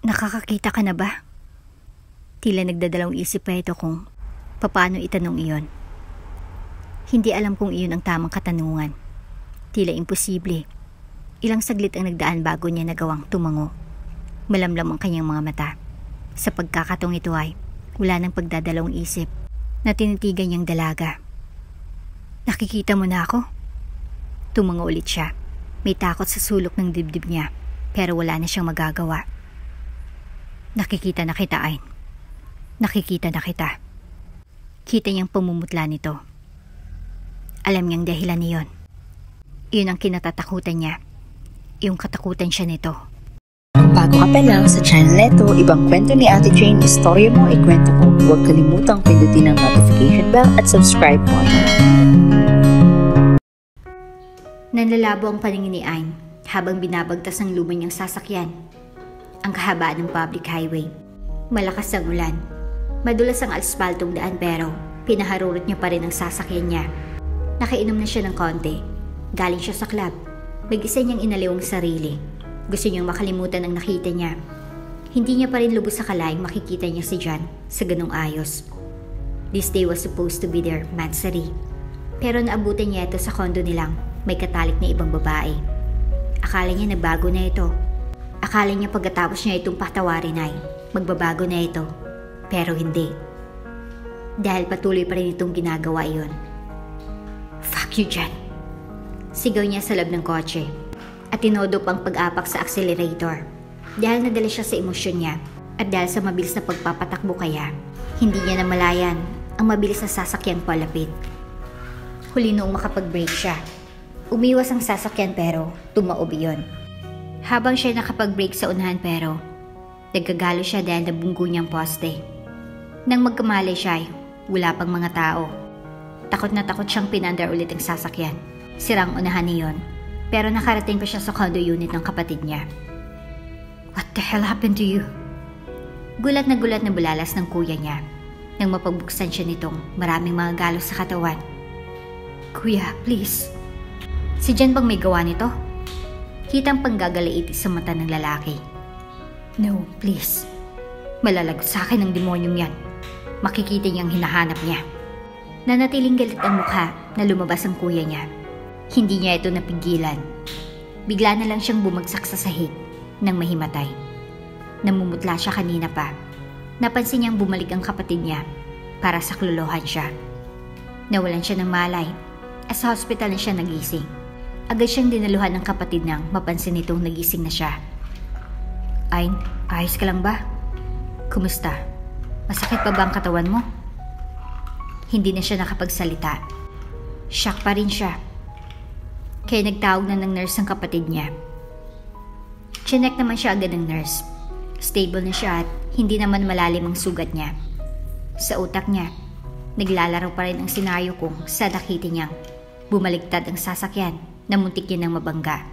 Nakakakita ka na ba? Tila nagdadalawang isip pa ito kung paano itanong iyon. Hindi alam kung iyon ang tamang katanungan. Tila imposible. Ilang saglit ang nagdaan bago niya nagawang tumango. Malamlam ang kanyang mga mata. Sa pagkakataong ito ay wala nang pagdadalawang isip na tinitigan niyang dalaga. Nakikita mo na ako? Tumango ulit siya. May takot sa sulok ng dibdib niya pero wala na siyang magagawa. Nakikita na kita, Ayn. Nakikita na kita. Kita niyang pamumutla nito. Alam niyang dahilan niyon. Iyon ang kinatatakutan niya. Yung katakutan siya nito. Bago ka pa lang sa channel neto, ibang kwento ni Ate Jane, istorya mo, ikwento ko. Huwag kalimutang pindutin ang notification bell at subscribe po. Nanlalabo ang paningin ni Ayn habang binabagtas ng luma niyang sasakyan. Ang kahabaan ng public highway. Malakas ang ulan. Madulas ang aspaltong daan pero pinaharurot niya pa rin ang sasakyan niya. Nakainom na siya ng konti. Galing siya sa club. Mag-isa niyang inaliw ang sarili. Gusto niyang makalimutan ang nakita niya. Hindi niya pa rin lubos sa kalaing makikita niya si John sa ganong ayos. This day was supposed to be their mansari. Pero naabutan niya ito sa kondo nilang may katalik na ibang babae. Akala niya nagbago na ito. Akala niya pagkatapos niya itong patawarin ay magbabago na ito. Pero hindi. Dahil patuloy pa rin itong ginagawa iyon. Fuck you, John. Sigaw niya sa loob ng kotse at tinodo pang pag-apak sa accelerator. Dahil nadala siya sa emosyon niya at dahil sa mabilis na pagpapatakbo kaya, hindi niya namalayan ang mabilis na sasakyang palapit. Huli noong makapag-brake siya. Umiwas ang sasakyan pero tumaob iyon. Habang siya nakapag-brake sa unahan pero nagkagalo siya dahil nabunggo niyang poste. Nang magkamali siya ay wala pang mga tao. Takot na takot siyang pinandar ulit ang sasakyan. Sirang unahan niyon pero nakarating pa siya sa condo unit ng kapatid niya. What the hell happened to you? Gulat na bulalas ng kuya niya nang mapagbuksan siya nitong maraming mga galos sa katawan. Kuya, please. Si Jen bang may gawa nito? Kitang panggagalaiti sa mata ng lalaki. No, please. Malalagot sa akin ang demonyong yan. Makikita niyang hinahanap niya. Nanatiling galit ang mukha na lumabas ang kuya niya. Hindi niya ito napigilan. Bigla na lang siyang bumagsak sa sahig nang mahimatay. Namumutla siya kanina pa. Napansin niyang bumalik ang kapatid niya para saklolohan siya. Nawalan siya ng malay at sa hospital na siya nagising. Agad siyang dinaluhan ng kapatid nang mapansin nitong nagising na siya. Ayn, ayos ka lang ba? Kumusta? Masakit pa ba ang katawan mo? Hindi na siya nakapagsalita. Shock pa rin siya. Kaya nagtawag na ng nurse ang kapatid niya. Chinek naman siya agad ng nurse. Stable na siya at hindi naman malalim ang sugat niya. Sa utak niya, naglalaro pa rin ang senaryo kung sa nakita niyang bumaligtad ang sasakyan na muntik niya ng mabangga.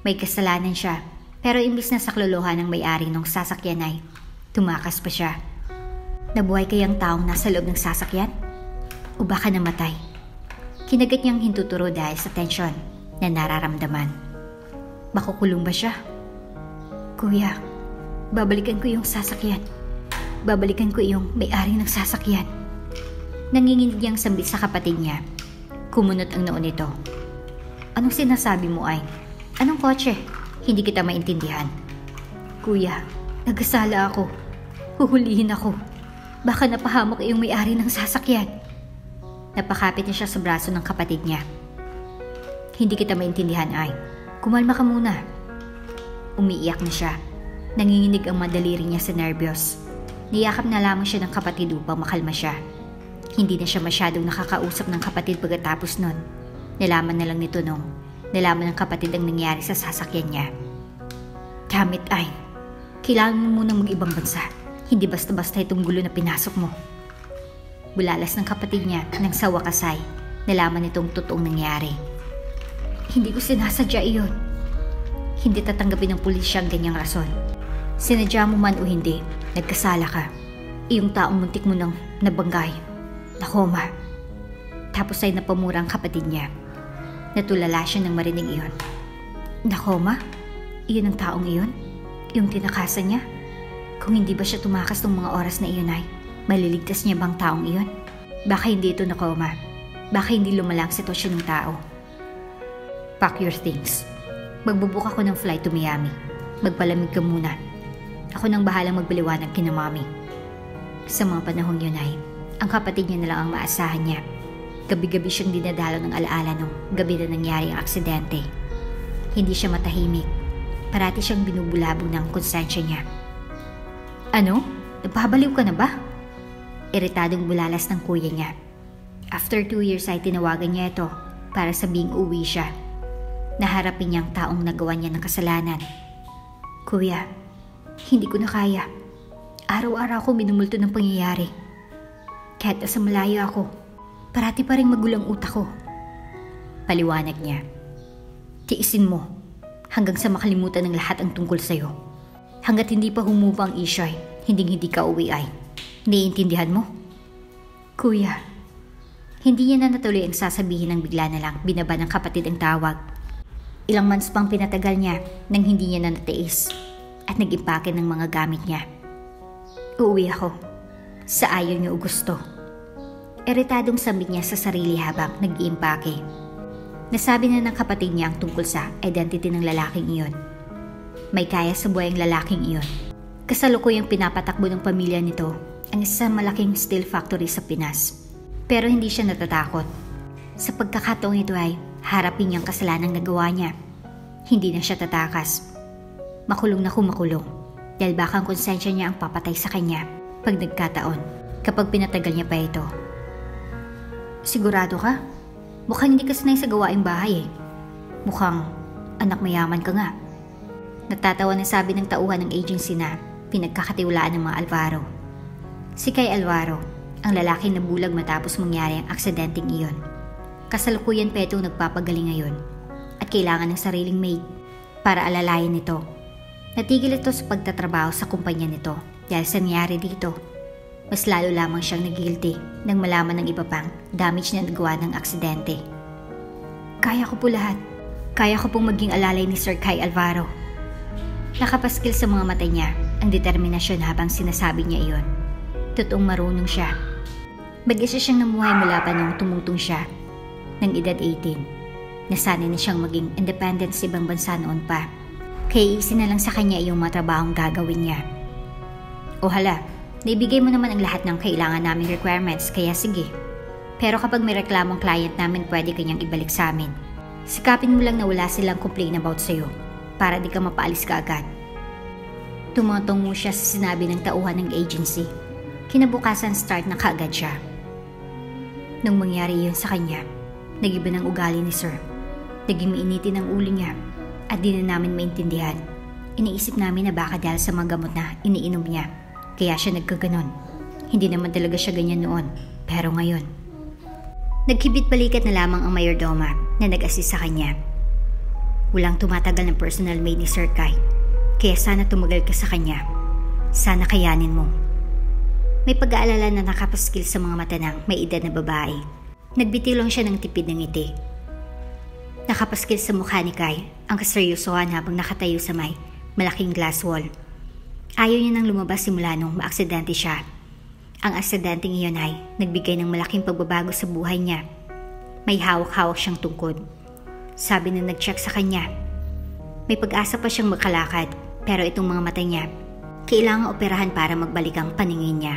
May kasalanan siya pero imbis na saklolohan ng may-ari ng sasakyan ay tumakas pa siya. Nabuhay kayang taong nasa loob ng sasakyan? O baka namatay? Kinagat niyang hintuturo dahil sa tensyon na nararamdaman. Makukulong ba siya? Kuya, babalikan ko yung sasakyan. Babalikan ko yung may-ari ng sasakyan. Nanginginig niyang sambit sa kapatid niya. Kumunot ang noo nito. Anong sinasabi mo, Ayn? Anong kotse? Hindi kita maintindihan. Kuya, nagkasala ako. Huhulihin ako. Baka napahamak yung may-ari ng sasakyan. Napakapit niya siya sa braso ng kapatid niya. Hindi kita maintindihan, Ayn. Kumalma ka muna. Umiiyak na siya. Nanginginig ang madaliri niya sa nervyos. Niyakap na lamang siya ng kapatid upang makalma siya. Hindi na siya masyadong nakakausap ng kapatid pagkatapos nun. Nalaman na lang nito nung nalaman ng kapatid ang nangyari sa sasakyan niya. Damn it, Ayn. Kailangan mo munang mag-ibang bansa. Hindi basta-basta itong gulo na pinasok mo. Bulalas ng kapatid niya nang sa wakas ay nalaman nitong totoong nangyari. Hindi ko sinasadya iyon. Hindi tatanggapin ng pulisya ang ganyang rason. Sinadya mo man o hindi, nagkasala ka. Iyong taong muntik mo nang nabanggay. Nakoma. Tapos ay napamura ang kapatid niya. Natulala siya nang marinig iyon. Nakoma? Iyon ang taong iyon? Yung tinakasan niya? Kung hindi ba siya tumakas ng mga oras na iyon ay, maliligtas niya bang taong iyon? Baka hindi ito nakoma. Baka hindi lumala ang sitwasyon ng tao. Pack your things. Magbubook ako ng flight to Miami. Magpalamig ka muna. Ako nang bahalang magbaliwanag kina Mommy. Sa mga panahong yun ay, ang kapatid niya na lang ang maasahan niya. Gabi-gabi siyang dinadalo ng alaala nung gabi na nangyari ang aksidente. Hindi siya matahimik. Parati siyang binubulabog ng konsensya niya. Ano? Nagpabaliw ka na ba? Iritadong bulalas ng kuya niya. After 2 years ay tinawagan niya ito para sabing uwi siya. Naharapin niya ang taong nagawa niya ng kasalanan. Kuya, hindi ko na kaya. Araw-araw ako minumulto ng pangyayari. Kahit nasa malayo ako, parati pa rin magulang utak ko. Paliwanag niya. Tiisin mo hanggang sa makalimutan ng lahat ang tungkol sa'yo. Hanggat hindi pa humupa ang issue ay hindi ka uwi ay. Naiintindihan mo? Kuya, hindi niya na natuloy ang sasabihin ng bigla na lang binaba ng kapatid ang tawag. Ilang months pang pinatagal niya nang hindi niya na natiis at nag-impake ng mga gamit niya. Uuwi ako. Sa ayaw niyo o gusto. Iritadong sambit niya sa sarili habang nag-iimpake. Nasabi na ng kapatid niya ang tungkol sa identity ng lalaking iyon. May kaya sa buhay ang lalaking iyon. Kasalukuyang pinapatakbo ng pamilya nito ang isang malaking steel factory sa Pinas. Pero hindi siya natatakot. Sa pagkakataong ito ay harapin niyang kasalanang nagawa niya. Hindi na siya tatakas. Makulong na kumakulong dahil baka ang konsensya niya ang papatay sa kanya pag nagkataon kapag pinatagal niya pa ito. Sigurado ka? Mukhang hindi ka sanay sa gawaing bahay eh. Mukhang anak mayaman ka nga. Nagtatawa na sabi ng tauhan ng agency na pinagkakatiwalaan ng mga Alvaro. Si Kay Alvaro, ang lalaking nabulag matapos mangyari ang aksidenteng iyon. Kasalukuyan pa itong nagpapagaling ngayon at kailangan ng sariling maid para alalayan nito. Natigil ito sa pagtatrabaho sa kumpanya nito dahil sa nangyari dito. Mas lalo lamang siyang nagigilty nang malaman ng iba pang damage na nagawa ng aksidente. Kaya ko po lahat. Kaya ko pong maging alalay ni Sir Kay Alvaro. Nakapaskil sa mga mata niya ang determinasyon habang sinasabi niya iyon. Totoong marunong siya. Mag-isa siyang namuhay mula pa nung tumutong siya ng edad 18. Nasanay na siyang maging independent sa ibang bansa noon pa. Kaya isin na lang sa kanya yung mga trabahong gagawin niya. O hala, naibigay mo naman ang lahat ng kailangan naming requirements kaya sige. Pero kapag may reklamong client namin pwede kanyang ibalik sa amin. Sikapin mo lang na wala silang complain about sa'yo para di ka mapaalis ka agad. Tumatungo siya sa sinabi ng tauhan ng agency. Kinabukasan start na kaagad siya. Nung mangyari yun sa kanya, nagiba ng ugali ni Sir. Naging mainitin ang ulo niya at di na namin maintindihan. Iniisip namin na baka dahil sa mga gamot na iniinom niya, kaya siya nagkaganon. Hindi naman talaga siya ganyan noon, pero ngayon. Nagkibit-balikat na lamang ang mayordoma na nag-assist sa kanya. Walang tumatagal ng personal maid ni Sir Kay, kaya sana tumagal ka sa kanya. Sana kayanin mo. May pag-aalala na nakapaskil sa mga mata ng may edad na babae. Nagbitilong siya ng tipid ng ngiti. Nakapaskil sa mukha ni Kay ang kaseryosohan habang nakatayo sa may malaking glass wall. Ayaw niya nang lumabas simula nung maaksidente siya. Ang aksidenteng iyon ay nagbigay ng malaking pagbabago sa buhay niya. May hawak-hawak siyang tungkod. Sabi na nag-check sa kanya. May pag-asa pa siyang makalakad pero itong mga mata niya, kailangang operahan para magbalik ang paningin niya.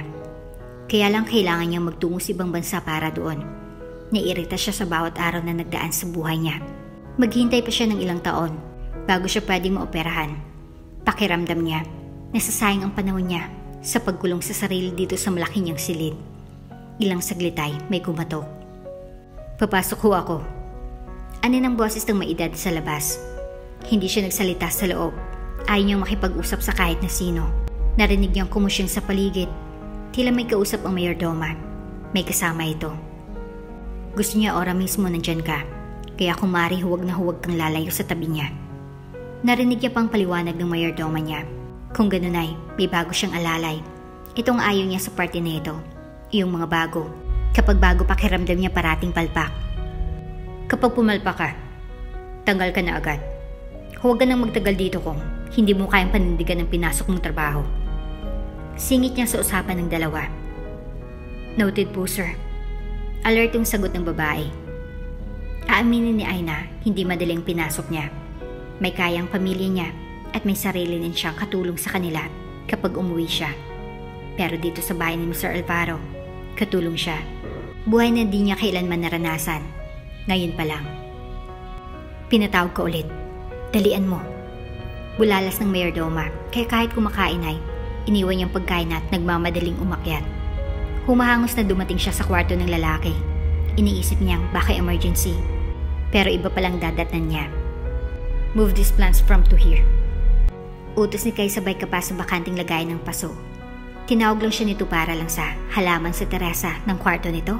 Kaya lang kailangan niyang magtungo sa ibang bansa para doon. Naiirita siya sa bawat araw na nagdaan sa buhay niya. Maghintay pa siya ng ilang taon bago siya pwedeng maoperahan. Pakiramdam niya, nasasayang ang panahon niya sa pagkulong sa sarili dito sa malaki niyang silid. Ilang saglit ay may kumatok. Papasok ho ako. Ano ng boses ng maedad sa labas. Hindi siya nagsalita sa loob. Ayaw niyang makipag-usap sa kahit na sino. Narinig niyang kumusyong sa paligid. Tila may kausap ang mayordoma. May kasama ito. Gusto niya ora mismo nandyan ka. Kaya kung maaari huwag na huwag kang lalayo sa tabi niya. Narinig niya pang paliwanag ng mayordoma niya. Kung ganun ay, may bago siyang alalay. Itong ayaw niya sa party na ito. Iyong mga bago. Kapag bago pakiramdam niya parating palpak. Kapag pumalpak ka, tanggal ka na agad. Huwag ka nang magtagal dito kung hindi mo kayang panindigan ng pinasok mong trabaho. Singit niya sa usapan ng dalawa. Noted po, sir. Alert yung sagot ng babae. Aaminin ni Aina, hindi madaling pinasok niya. May kayang pamilya niya at may sarili din siyang katulong sa kanila kapag umuwi siya. Pero dito sa bahay ni Mr. Alvaro, katulong siya. Buhay na di niya kailanman naranasan. Ngayon pa lang. Pinatawag ko ulit. Dalian mo. Bulalas ng mayordoma, kaya kahit kumakain ay iniwan niyang pagkain at nagmamadaling umakyat. Humahangos na dumating siya sa kwarto ng lalaki. Iniisip niyang baka emergency. Pero iba palang dadatnan niya. Move these plants from to here. Utos ni Kai sabay ka pa sa bakanting lagayan ng paso. Tinawag lang siya nito para lang sa halaman sa terasa ng kwarto nito.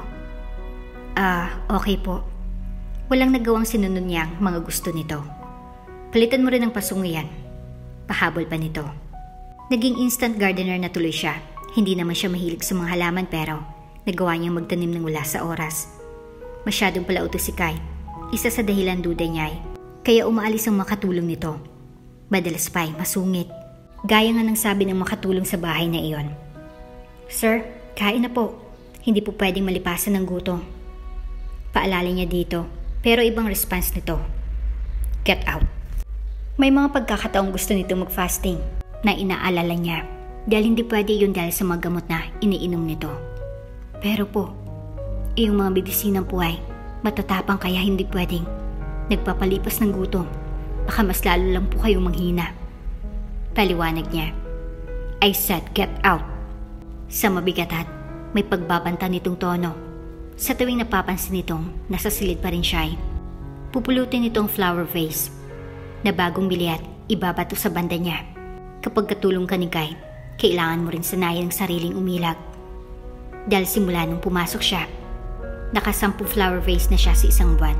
Okay po. Walang nagawang sinunod niyang mga gusto nito. Palitan mo rin ang pasong yan. Pahabol pa nito. Naging instant gardener na tuloy siya. Hindi naman siya mahilig sa mga halaman pero nagawa niyang magtanim ng wala sa oras. Masyadong palauto si Kai. Isa sa dahilan duda niya ay kaya umaalis ang makatulong nito. Madalas pa ay masungit. Gaya nga ng sabi ng makatulong sa bahay na iyon. Sir, kain na po. Hindi po pwedeng malipasan ng gutom. Paalala niya dito pero ibang response nito. Get out. May mga pagkakataong gusto nito mag-fasting na inaalala niya dahil hindi pwede yun dahil sa mga gamot na iniinom nito. Pero po, iyong mga medisinang po ay matatapang kaya hindi pwedeng nagpapalipas ng gutom. Baka mas lalo lang po kayong manghina. Paliwanag niya. I said get out. Sa mabigat at may pagbabanta nitong tono. Sa tuwing napapansin nitong nasa silid pa rin siya ay pupulutin nitong flower vase na bagong bili at ibabato sa banda niya. Kapag katulong ka ni Kai, kailangan mo rin sanayan ang sariling umilag. Dahil simula nung pumasok siya, naka-10 flower vase na siya sa isang buwan.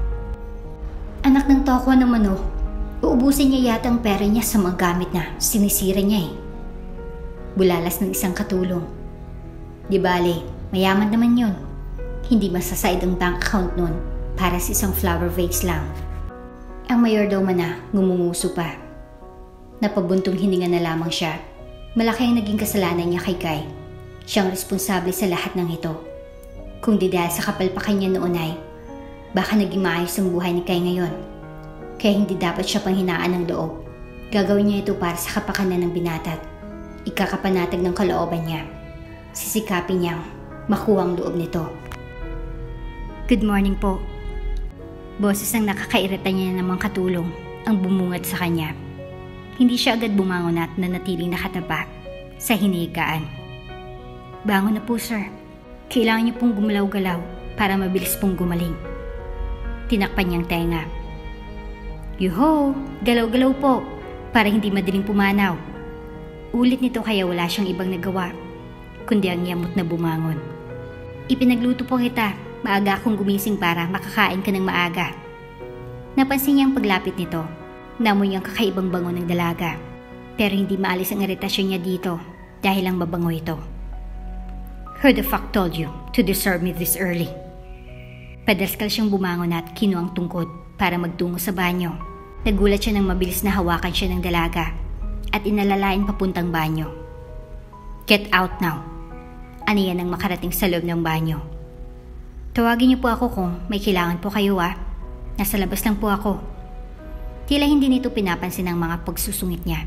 Anak ng tokwa naman oh, uubusin niya yata ang pera niya sa mga gamit na sinisira niya eh. Bulalas ng isang katulong. Di bale, mayaman naman yun. Hindi masasaid ang bank account nun para sa isang flower vase lang. Ang mayordoma na ngumunguso pa. Napabuntong hininga na lamang siya. Malaki ang naging kasalanan niya kay Kai. Siyang responsable sa lahat ng ito. Kung di dahil sa kapalpakan niya noon ay, baka naging maayos ang buhay ni Kai ngayon. Kaya hindi dapat siya panghinaan ng loob. Gagawin niya ito para sa kapakanan ng binata at ikakapanatag ng kalooban niya. Sisikapin niyang makuha ang loob nito. Good morning po. Boses ng nakakairita niya namang katulong ang bumungad sa kanya. Hindi siya agad bumangon at nanatiling nakatapa sa hinihigaan. Bangon na po, sir. Kailangan niyo pong gumalaw-galaw para mabilis pong gumaling. Tinakpan niyang tenga. Yuho! Galaw-galaw po para hindi madaling pumanaw. Ulit nito kaya wala siyang ibang nagawa kundi ang yamot na bumangon. Ipinagluto po kita. Maaga akong gumising para makakain ka ng maaga. Napansin niyang paglapit nito. Namoy ang kakaibang bango ng dalaga. Pero hindi maalis ang iritasyon niya dito dahil ang mabango ito. Who the fuck told you to disturb me this early? Padaskal siyang bumangon at kinuang tungkod para magtungo sa banyo. Nagulat siya nang mabilis na hawakan siya ng dalaga at inalalayan papuntang banyo. Get out now. Aniya nang makarating sa loob ng banyo. Tawagin niyo po ako kung may kailangan po kayo ah. Nasa labas lang po ako. Tila hindi nito pinapansin ang mga pagsusungit niya.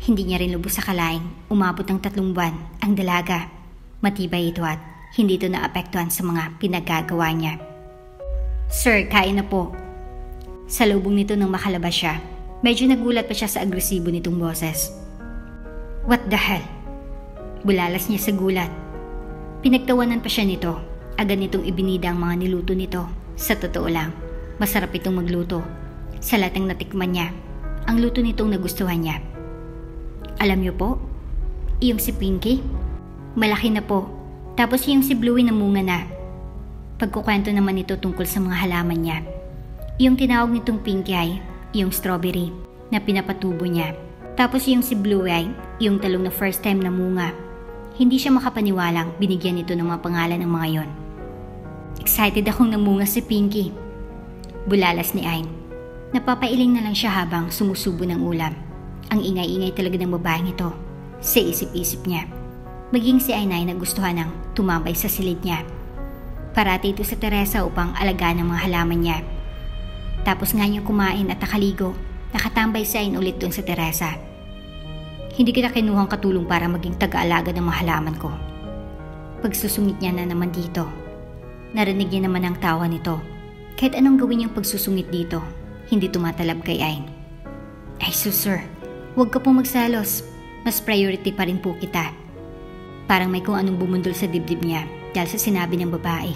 Hindi niya rin lubos sa kalaing umabot ng 3 buwan ang dalaga. Matibay ito at hindi ito naapektuhan sa mga pinagagawa niya. Sir, kain na po. Sa lubong nito nang makalabas siya, medyo nagulat pa siya sa agresibo nitong boses. What the hell? Bulalas niya sa gulat. Pinagtawanan pa siya nito. Agad nitong ibinida ang mga niluto nito. Sa totoo lang, masarap itong magluto. Sa lahat ng natikman niya, ang luto nitong nagustuhan niya. Alam niyo po, iyong si Pinky, malaki na po. Tapos iyong si Bluey namunga na. Pagkukwento naman ito tungkol sa mga halaman niya. Iyong tinawag nitong Pinky ay iyong strawberry na pinapatubo niya. Tapos iyong si Bluey ay iyong talong na first time namunga. Hindi siya makapaniwalang binigyan nito ng mga pangalan ng mga yon. Excited akong namunga si Pinky. Bulalas ni Ayn. Napapailing na lang siya habang sumusubo ng ulam. Ang ingay-ingay talaga ng babaeng ito. Sa isip-isip niya. Maging si Aina ay nagustuhan ng tumambay sa silid niya. Parati ito sa Teresa upang alagaan ang mga halaman niya. Tapos nga niyang kumain at nakaligo, nakatambay si Ain ulit doon sa Teresa. Hindi kita kinuhang katulong para maging taga-alaga ng mga halaman ko. Pagsusungit niya na naman dito. Narinig niya naman ang tawa nito. Kahit anong gawin niyang pagsusungit dito, hindi tumatalab kay Ain. Ay sus sir, huwag ka pong magsalos. Mas priority pa rin po kita. Parang may kung anong bumundol sa dibdib niya dahil sa sinabi ng babae.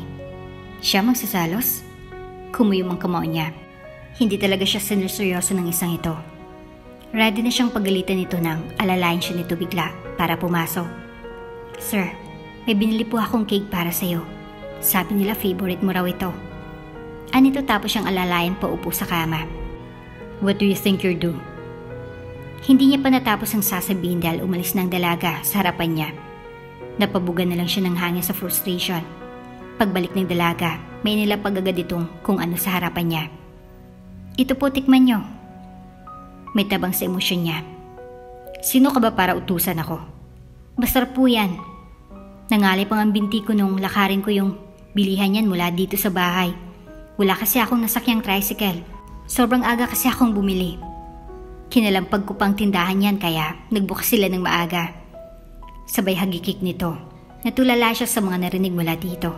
Siya magsasalos? Kumuyom ang kamao niya. Hindi talaga siya sinerseryoso ng isang ito. Ready na siyang pagalitan nito nang alalayan siya nito bigla para pumasok. Sir, may binili po akong cake para sa'yo. Sabi nila favorite mo raw ito. Anito tapos siyang alalayan pa upo sa kama. What do you think you're doing? Hindi niya pa natapos ang sasabihin dahil umalis ng dalaga sa harapan niya. Napabugan na lang siya ng hangin sa frustration. Pagbalik ng dalaga, may nilapag agad itong kung ano sa harapan niya. Ito po, tikman niyo. May tabang sa emosyon niya. Sino ka ba para utusan ako? Masarap po yan. Nangalay pang ang binti ko nung lakarin ko yung bilihan yan mula dito sa bahay. Wala kasi akong nasakyang tricycle. Sobrang aga kasi akong bumili. Kinalampag ko pang tindahan yan kaya nagbukas sila ng maaga. Sabay hagikik nito. Natulala siya sa mga narinig mula dito.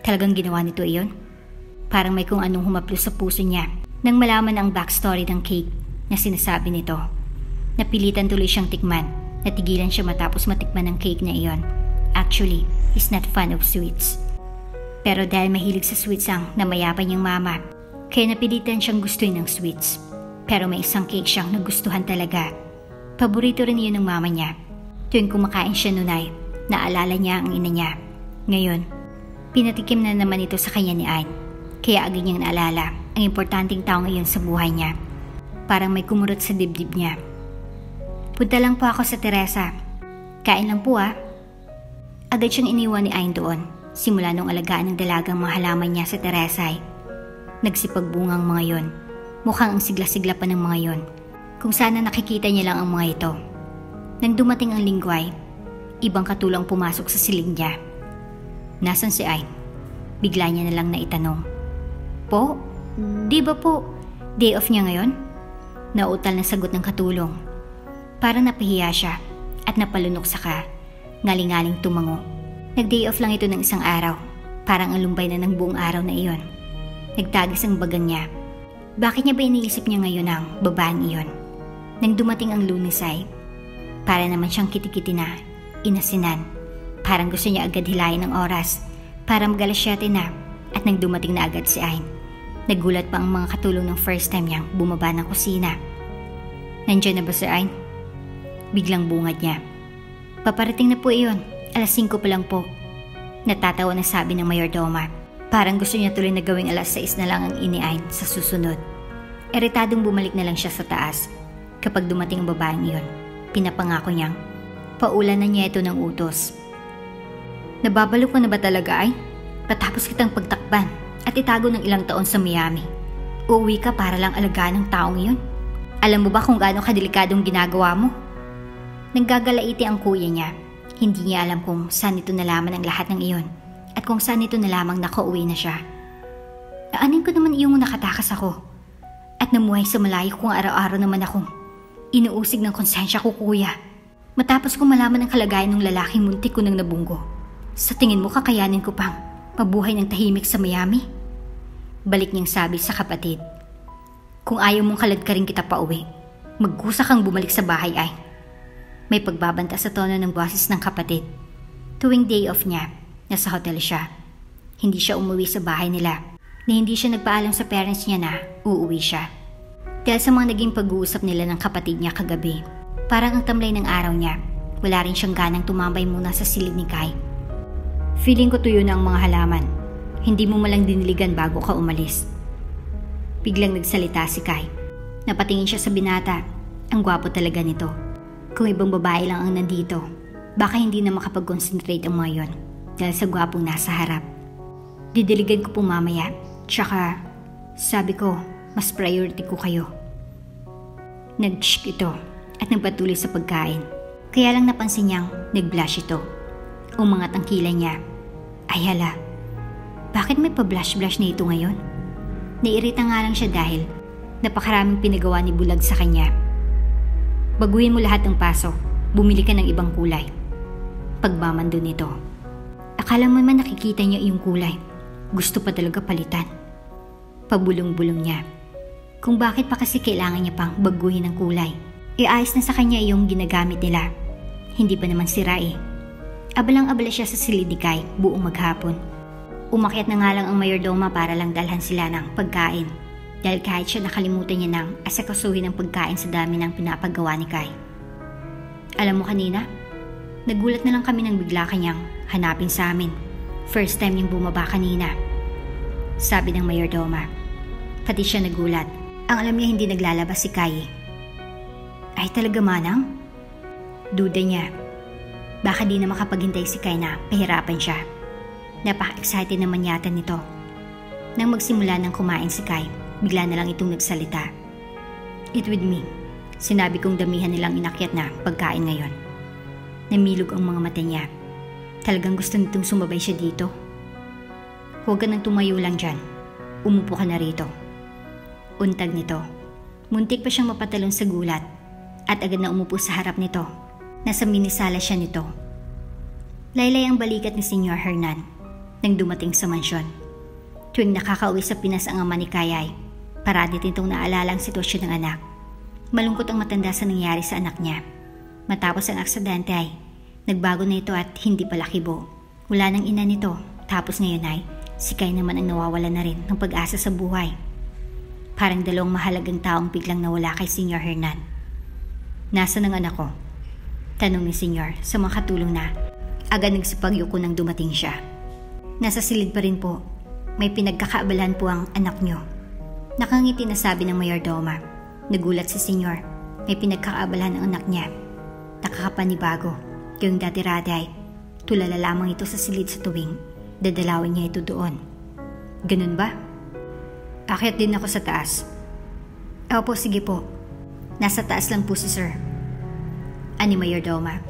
Talagang ginawa nito iyon? Parang may kung anong humaplos sa puso niya nang malaman ang backstory ng cake na sinasabi nito. Napilitan tuloy siyang tikman. Natigilan siya matapos matikman ang cake na iyon. Actually, he's not fan of sweets. Pero dahil mahilig sa sweets ang namayapan niyang mama, kaya napilitan siyang gustuin ng sweets. Pero may isang cake siyang nagustuhan talaga. Paborito rin iyon ng mama niya. Tuwing kumakain siya nun ay naalala niya ang ina niya. Ngayon, pinatikim na naman ito sa kanya ni Ain. Kaya agad niyang naalala ang importanteng tao ngayon sa buhay niya. Parang may kumurot sa dibdib niya. Punta lang po ako sa Teresa. Kain lang po ah. Agad siyang iniwan ni Ain doon. Simula nung alagaan ng dalagang mga halaman niya sa Teresa ay nagsipagbungang mga yon. Mukhang ang sigla-sigla pa ng mga yon. Kung sana nakikita niya lang ang mga ito. Nang dumating ang linggo ay ibang katulang pumasok sa silid niya. Nasaan si Ain? Bigla niya na lang naitanong. Po? Di ba po day off niya ngayon? Nautal na sagot ng katulong. Parang napahiya siya at napalunok saka ngaling-ngaling tumango. Nag-day off lang ito ng isang araw. Parang alumbay na ng buong araw na iyon. Nagtagas ang bagang niya. Bakit niya ba iniisip niya ngayon ang babaeng iyon? Nang dumating ang Lunes ay para naman siyang kitikiti na inasinan. Parang gusto niya agad hilayin ng oras para mag-alasyate na. At nang dumating na agad si Ain, nagulat pa ang mga katulong ng first time niyang bumaba ng kusina. Nandiyan na ba si Ain? Biglang bungad niya. Paparating na po iyon, 5:00 pa lang po. Natatawa na sabi ng mayordoma. Parang gusto niya tuloy na gawing 6:00 na lang ang ini-Ain sa susunod. Eritadong bumalik na lang siya sa taas. Kapag dumating ang babaeng iyon, pinapangako niyang paulan na niya ito ng utos. Nababalo ko na ba talaga ay? Patapos kitang pagtakban at itago ng ilang taon sa Miami. Uuwi ka para lang alagaan ng taong iyon. Alam mo ba kung gaano kadelikadong ginagawa mo? Nanggagalaiti ang kuya niya. Hindi niya alam kung saan ito nalaman ang lahat ng iyon at kung saan ito nalamang nakauwi na siya. Aanin ko naman iyong nakatakas ako at namuhay sa malayo kung araw-araw naman akong inuusig ng konsensya ko kuya. Matapos ko malaman ang kalagayan ng lalaking muntik ko nang nabunggo. Sa tingin mo kakayanin ko pang mabuhay ng tahimik sa Miami? Balik niyang sabi sa kapatid. Kung ayaw mong kaladkarin kita pa uwi, magkusa kang bumalik sa bahay ay. May pagbabanta sa tono ng boses ng kapatid. Tuwing day off niya, nasa hotel siya. Hindi siya umuwi sa bahay nila na hindi siya nagpaalam sa parents niya na uuwi siya. Dahil sa mga naging pag-uusap nila ng kapatid niya kagabi, parang ang tamlay ng araw niya, wala rin siyang ganang tumambay muna sa silid ni Kai. Feeling ko tuyo na ang mga halaman. Hindi mo malang diniligan bago ka umalis. Biglang nagsalita si Kai. Napatingin siya sa binata. Ang gwapo talaga nito. Kung ibang babae lang ang nandito, baka hindi na makapag-concentrate ang mga yon dahil sa gwapong nasa harap. Didiligan ko po mamaya. Tsaka, sabi ko, mas priority ko kayo. Nag-shk ito at nagpatuloy sa pagkain. Kaya lang napansin niyang nag-blush ito. Umangat ang kilay niya. Ay hala, bakit may pa-blush-blush na ito ngayon? Nairita nga lang siya dahil napakaraming pinagawa ni Bulag sa kanya. Baguhin mo lahat ng paso, bumili ka ng ibang kulay. Pagmamando nito. Akala mo man nakikita niya yung kulay. Gusto pa talaga palitan. Pabulong-bulong niya. Kung bakit pa kasi kailangan niya pang baguhin ng kulay. Iayos na sa kanya yung ginagamit nila. Hindi pa naman sira eh. Abalang-abala siya sa silid ni Kai buong maghapon. Umakyat na nga lang ang mayordoma para lang dalhan sila ng pagkain. Dahil kahit siya nakalimutan niya nang asikasuhin ang pagkain sa dami ng pinapagawa ni Kai. Alam mo kanina, nagulat na lang kami nang bigla kanyang hanapin sa amin. First time niyang bumaba kanina. Sabi ng mayordoma. Pati siya nagulat. Ang alam niya hindi naglalabas si Kai. Ay talaga manang? Duda niya. Baka di na makapaghintay si Kai na pahirapan siya. Napaka-excited naman yata nito. Nang magsimula ng kumain si Kai, bigla na lang itong nagsalita. Eat with me. Sinabi kong damihan nilang inakyat na pagkain ngayon. Namilog ang mga mata niya. Talagang gusto nitong sumabay siya dito. Huwag ka nang tumayo lang dyan. Umupo ka na rito. Untag nito. Muntik pa siyang mapatalon sa gulat at agad na umupo sa harap nito. Nasa minisala siya nito. Laylay ang balikat ni Senyor Hernan nang dumating sa mansyon. Tuwing nakakauwi sa Pinas ang ama ni Kayay, parati nitong naalala ang sitwasyon ng anak. Malungkot ang matanda sa nangyari sa anak niya. Matapos ang aksidente ay nagbago na ito at hindi pala kibo. Wala nang ina nito, tapos ngayon ay si Kai naman ang nawawala na rin ng pag-asa sa buhay. Parang dalawang mahalagang taong biglang nawala kay Senyor Hernan. Nasaan ang anak ko? Tanong ni Senyor sa mga katulong na agad nagsipagyuko nang dumating siya. Nasa silid pa rin po. May pinagkakaabalahan po ang anak nyo. Nakangiti na sabi ng mayordoma. Nagulat si Senyor. May pinagkakaabalahan ang anak niya. Nakakapanibago. Yung dati-rada ay tulala lamang ito sa silid sa tuwing dadalawin niya ito doon. Ganun ba? Akyat din ako sa taas. Opo, sige po. Nasa taas lang po si Sir. Ani mayordoma.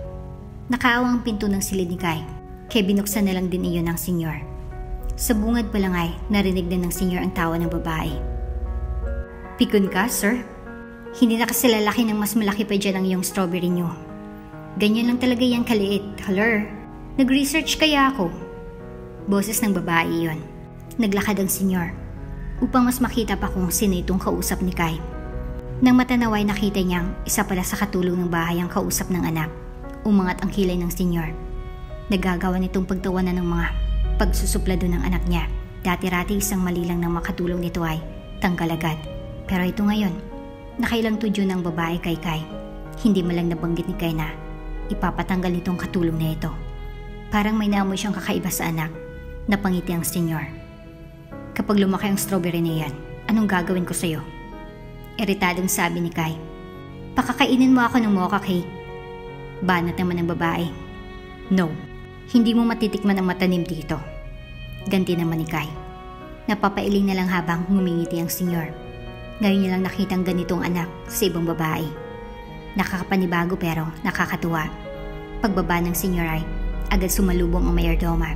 Nakaawang ang pinto ng silid ni Kai. Kaya binuksan na lang din iyon ng Senyor. Sa bungad pa lang ay narinig din ng Senyor ang tawa ng babae. Pikon ka, Sir? Hindi na kasi lalaki ng mas malaki pa dyan ang iyong strawberry nyo. Ganyan lang talaga yan kaliit. Haler, nag-research kaya ako. Boses ng babae iyon. Naglakad ang Senyor upang mas makita pa kung sino itong kausap ni Kai. Nang matanaway nakita niyang isa pala sa katulong ng bahay ang kausap ng anak. Umangat ang kilay ng Senyor. Nagagawa nitong pagtawanan ng mga pagsusuplado ng anak niya. Dati-rati isang mali lang ng makatulong nito ay tanggal agad. Pero ito ngayon, nakailang tudyo ng babae kay Kai. Hindi malang nabanggit ni Kai na ipapatanggal nitong katulong na ito. Parang may naamoy siyang kakaiba sa anak. Napangiti ang Senyor. Kapag lumaki ang strawberry na yan, anong gagawin ko sa'yo? Iritadong sabi ni Kai. Pakakainin mo ako ng mocha cake. Banat naman ng babae. No, hindi mo matitikman ang matanim dito. Ganti naman ni Kai. Napapailing na lang habang ngumingiti ang Senyor. Ngayon niya lang nakitang ganitong anak sa ibang babae. Nakakapanibago pero nakakatuwa. Pagbaba ng Senyor ay agad sumalubong ang mayordoma.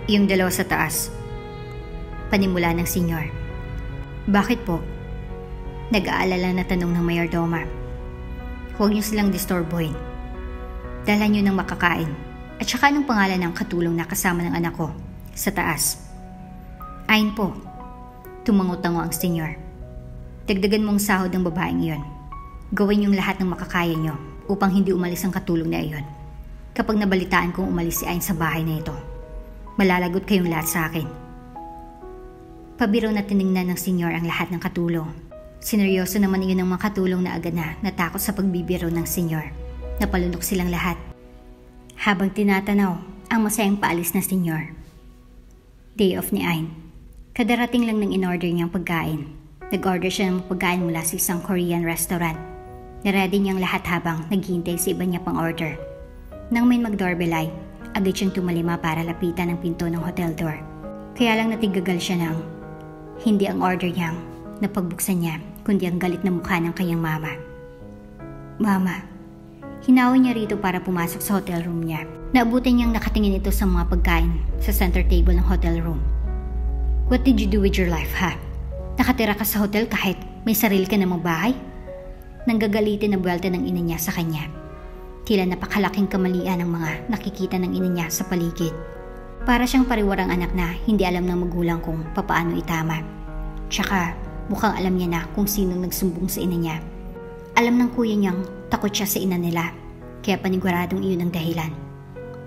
Yung dalawa sa taas. Panimula ng Senyor. Bakit po? Nag-aalala na tanong ng mayordoma. Huwag niyo silang disturbohin. Dalhan niyo ng makakain. At saka anong pangalan ng katulong na kasama ng anak ko sa taas? Ayon po. Tumango-tango ang Senyor. Dagdagan mong sahod ng babaeng iyon. Gawin yung lahat ng makakaya niyo upang hindi umalis ang katulong na iyon. Kapag nabalitaan kong umalis si Ayn sa bahay na ito, malalagot kayong lahat sa akin. Pabiro na tiningnan ng Senyor ang lahat ng katulong. Sineryoso naman iyon ng mga katulong na agad na natakot sa pagbibiro ng Senyor. Napalunok silang lahat. Habang tinatanaw ang masayang paalis na Senyor. Day off ni Ayn. Kadarating lang ng in-order niyang pagkain. Nag-order siya ng pagkain mula sa isang Korean restaurant. Naready niyang lahat habang naghihintay sa iba niya pang order. Nang may mag-doorbell ay agad siyang tumalima para lapitan ang pinto ng hotel door. Kaya lang natigagal siya ng hindi ang order niyang napagbuksan niya, kundi ang galit na mukha ng kanyang mama. Mama, Hinawi niya rito para pumasok sa hotel room niya. Naabutan niyang nakatingin ito sa mga pagkain sa center table ng hotel room. What did you do with your life, ha? Nakatira ka sa hotel kahit may sarili ka namang bahay? Nanggagalitin na buwelta ng ina niya sa kanya. Tila napakalaking kamalian ang mga nakikita ng ina niya sa paligid. Para siyang pariwarang anak na hindi alam ng magulang kung papaano itama. Tsaka mukhang alam niya na kung sinong nagsumbong sa ina niya. Alam ng kuya niyang takot siya sa ina nila, kaya paniguradong iyon ang dahilan.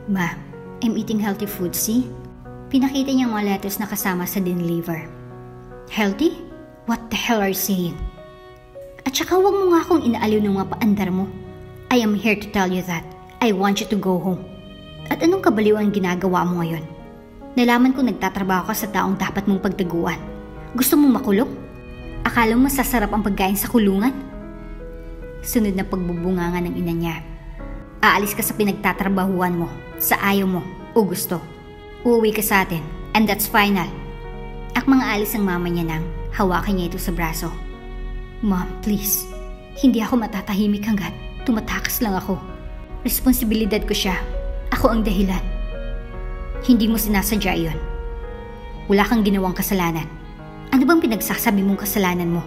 Ma, I'm eating healthy food, see? Pinakita niyang mga lettuce na kasama sa dinliver. Healthy? What the hell are you saying? At saka huwag mo nga akong inaaliw ng mga paandar mo. I am here to tell you that I want you to go home. At anong kabaliw ang ginagawa mo ngayon? Nalaman ko nagtatrabaho ka sa taong dapat mong pagtaguan. Gusto mong makulong? Akala mo masasarap ang pagkain sa kulungan? Sunod na pagbubunganga ng ina niya. Aalis ka sa pinagtatrabahuan mo, sa ayaw mo, o gusto. Uuwi ka sa atin, and that's final. Akmang aalis ang mama niya nang hawakan niya ito sa braso. Mom, please. Hindi ako matatahimik hanggat tumatakas lang ako. Responsibilidad ko siya. Ako ang dahilan. Hindi mo sinasadya iyon. Wala kang ginawang kasalanan. Ano bang pinagsasabi mong kasalanan mo?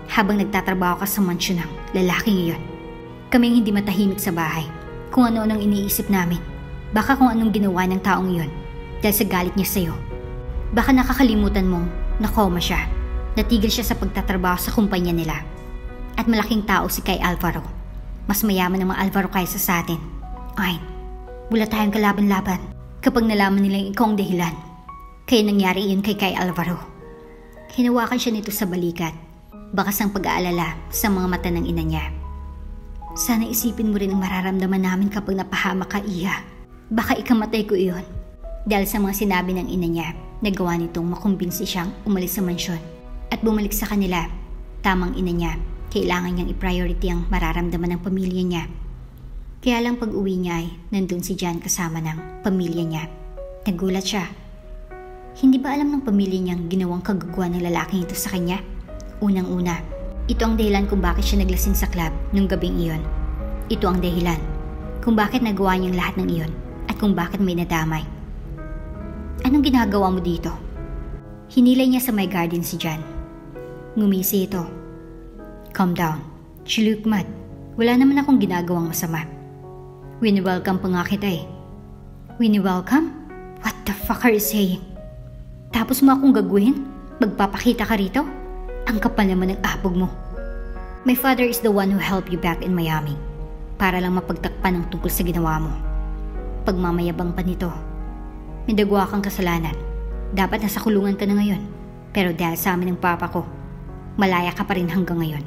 Habang nagtatrabaho ka sa mansyon ng lalaking iyon. Kaming hindi matahimik sa bahay. Kung ano-anong iniisip namin. Baka kung anong ginawa ng taong iyon dahil sa galit niya sa'yo. Baka nakakalimutan mong nakoma siya. Natigil siya sa pagtatrabaho sa kumpanya nila. At malaking tao si Kay Alvaro. Mas mayaman ang mga Alvaro kaysa sa atin. Ay, wala tayong kalaban-laban kapag nalaman nilang ikaw ang dahilan. Kaya nangyari iyon kay Kay Alvaro. Hinawakan siya nito sa balikat. Bakas ang pag-aalala sa mga mata ng ina niya. Sana isipin mo rin ang mararamdaman namin kapag napahamak ka, Iha. Baka ikamatay ko iyon. Dahil sa mga sinabi ng ina niya, nagawa nitong makumbinsi siyang umalis sa mansyon at bumalik sa kanila. Tamang ina niya, kailangan niyang i-priority ang mararamdaman ng pamilya niya. Kaya lang pag uwi niya ay nandun si Jan kasama ng pamilya niya. Nagulat siya. Hindi ba alam ng pamilya niyang ginawang kagagawa ng lalaking ito sa kanya? Unang-una, ito ang dahilan kung bakit siya naglasing sa club nung gabing iyon. Ito ang dahilan kung bakit nagawa niyang lahat ng iyon at kung bakit may nadamay. Anong ginagawa mo dito? Hinilay niya sa my garden si Jan. Ngumisi ito. Calm down. She look mad. Wala naman akong ginagawang masama. Wini-welcome pa nga kita eh. Wini-welcome? What the fuck are you saying? Tapos mo akong gagawin? Magpapakita ka rito? Ang kapal naman ng abog mo. My father is the one who helped you back in Miami para lang mapagtakpan ang tungkol sa ginawa mo. Pagmamayabang pa nito. May dagwa kang kasalanan. Dapat nasa kulungan ka na ngayon. Pero dahil sa amin ng papa ko, malaya ka pa rin hanggang ngayon.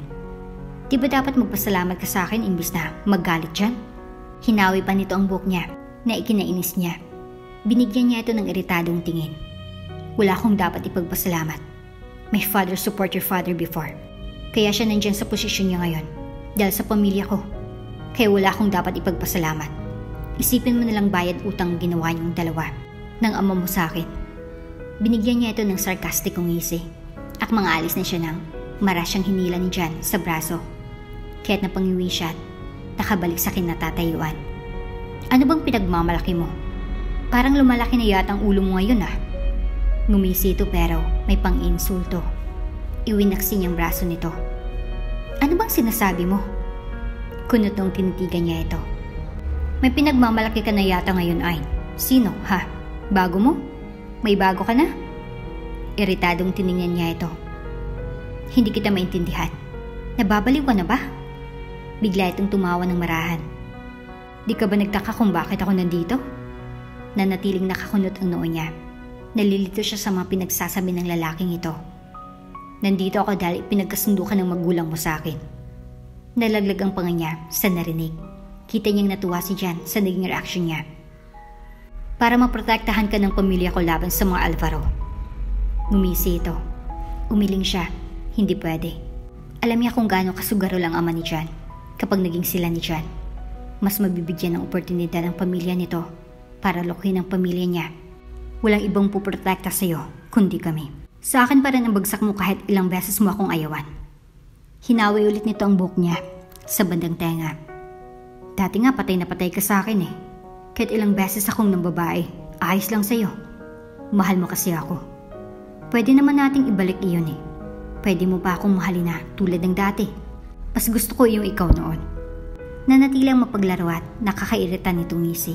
Di ba dapat magpasalamat ka sa akin imbis na maggalit dyan? Hinawi pa nito ang buhok niya na ikinainis niya. Binigyan niya ito ng iritadong tingin. Wala akong dapat ipagpasalamat. My father support your father before. Kaya siya nandyan sa posisyon niya ngayon. Dahil sa pamilya ko. Kaya wala akong dapat ipagpasalamat. Isipin mo nalang bayad utang ginawa niyong dalawa ng ama mo sa akin. Binigyan niya ito ng sarkastikong ngisi. At mga alis na siya nang maras siyang hinila ni Jan sa braso. Kaya't napangiwi siya at nakabalik sa kinatatayuan. Ano bang pinagmamalaki mo? Parang lumalaki na yata ang ulo mo ngayon ah. Ngumisi ito pero may pang-insulto. Iwinaksi niyang braso nito. Ano bang sinasabi mo? Kunot nung tinitigan niya ito. May pinagmamalaki ka na yata ngayon ay. Sino ha? Bago mo? May bago ka na? Iritadong tiningnan niya ito. Hindi kita maintindihan. Nababaliw ka na ba? Bigla itong tumawa ng marahan. Di ka ba nagtaka kung bakit ako nandito? Nanatiling nakakunot ang noo niya. Nalilito siya sa mga pinagsasabi ng lalaking ito. Nandito ako dahil pinagkasundo ka ng magulang mo sa akin. Nalaglag ang panga niya sa narinig. Kita niyang natuwa si Jan sa naging reaksyon niya. Para maprotektahan ka ng pamilya ko laban sa mga Alvaro. Ngumisi ito. Umiling siya. Hindi pwede. Alam niya kung gaano kasugaro lang ama ni Jan kapag naging sila ni Jan. Mas mabibigyan ng oportunidad ang pamilya nito para lokohin ang pamilya niya. Walang ibang puprotekta sa'yo, kundi kami. Sa akin pa rin ang bagsak mo kahit ilang beses mo akong ayawan. Hinawi ulit nito ang buhok niya sa bandang tenga. Dati nga patay na patay ka sa akin eh. Kahit ilang beses akong ng babae, ayos lang sa'yo. Mahal mo kasi ako. Pwede naman nating ibalik iyon eh. Pwede mo pa akong mahalin na tulad ng dati. Mas gusto ko yung ikaw noon. Nanatilang mapaglaro at nakakairita nitong ngisi.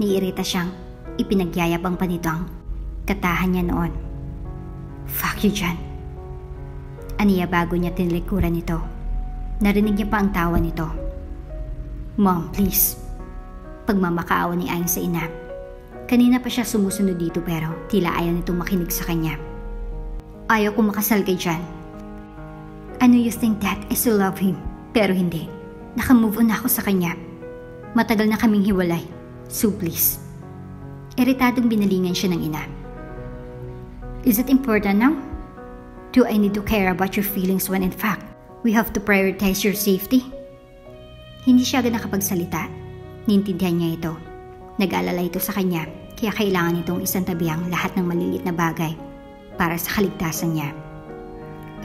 Niirita siyang ipinagyayabang pa nito ang katahan niya noon. Fuck you, Jan. Aniya bago niya tinlikuran nito. Narinig niya pa ang tawa nito. Mom, please. Pagmamakaawa ni Ayn sa ina. Kanina pa siya sumusunod dito pero tila ayaw nitong makinig sa kanya. Ayaw ko makasal kay Jan. I know you think that I still love him, pero hindi. Nakamove on ako sa kanya. Matagal na kaming hiwalay, so please. Iritadong binalingan siya ng ina. Is it important now? Do I need to care about your feelings when in fact, we have to prioritize your safety? Hindi siya agad nakapagsalita. Niintindihan niya ito. Nag-alala ito sa kanya, kaya kailangan itong isang tabi ang lahat ng maliliit na bagay para sa kaligtasan niya.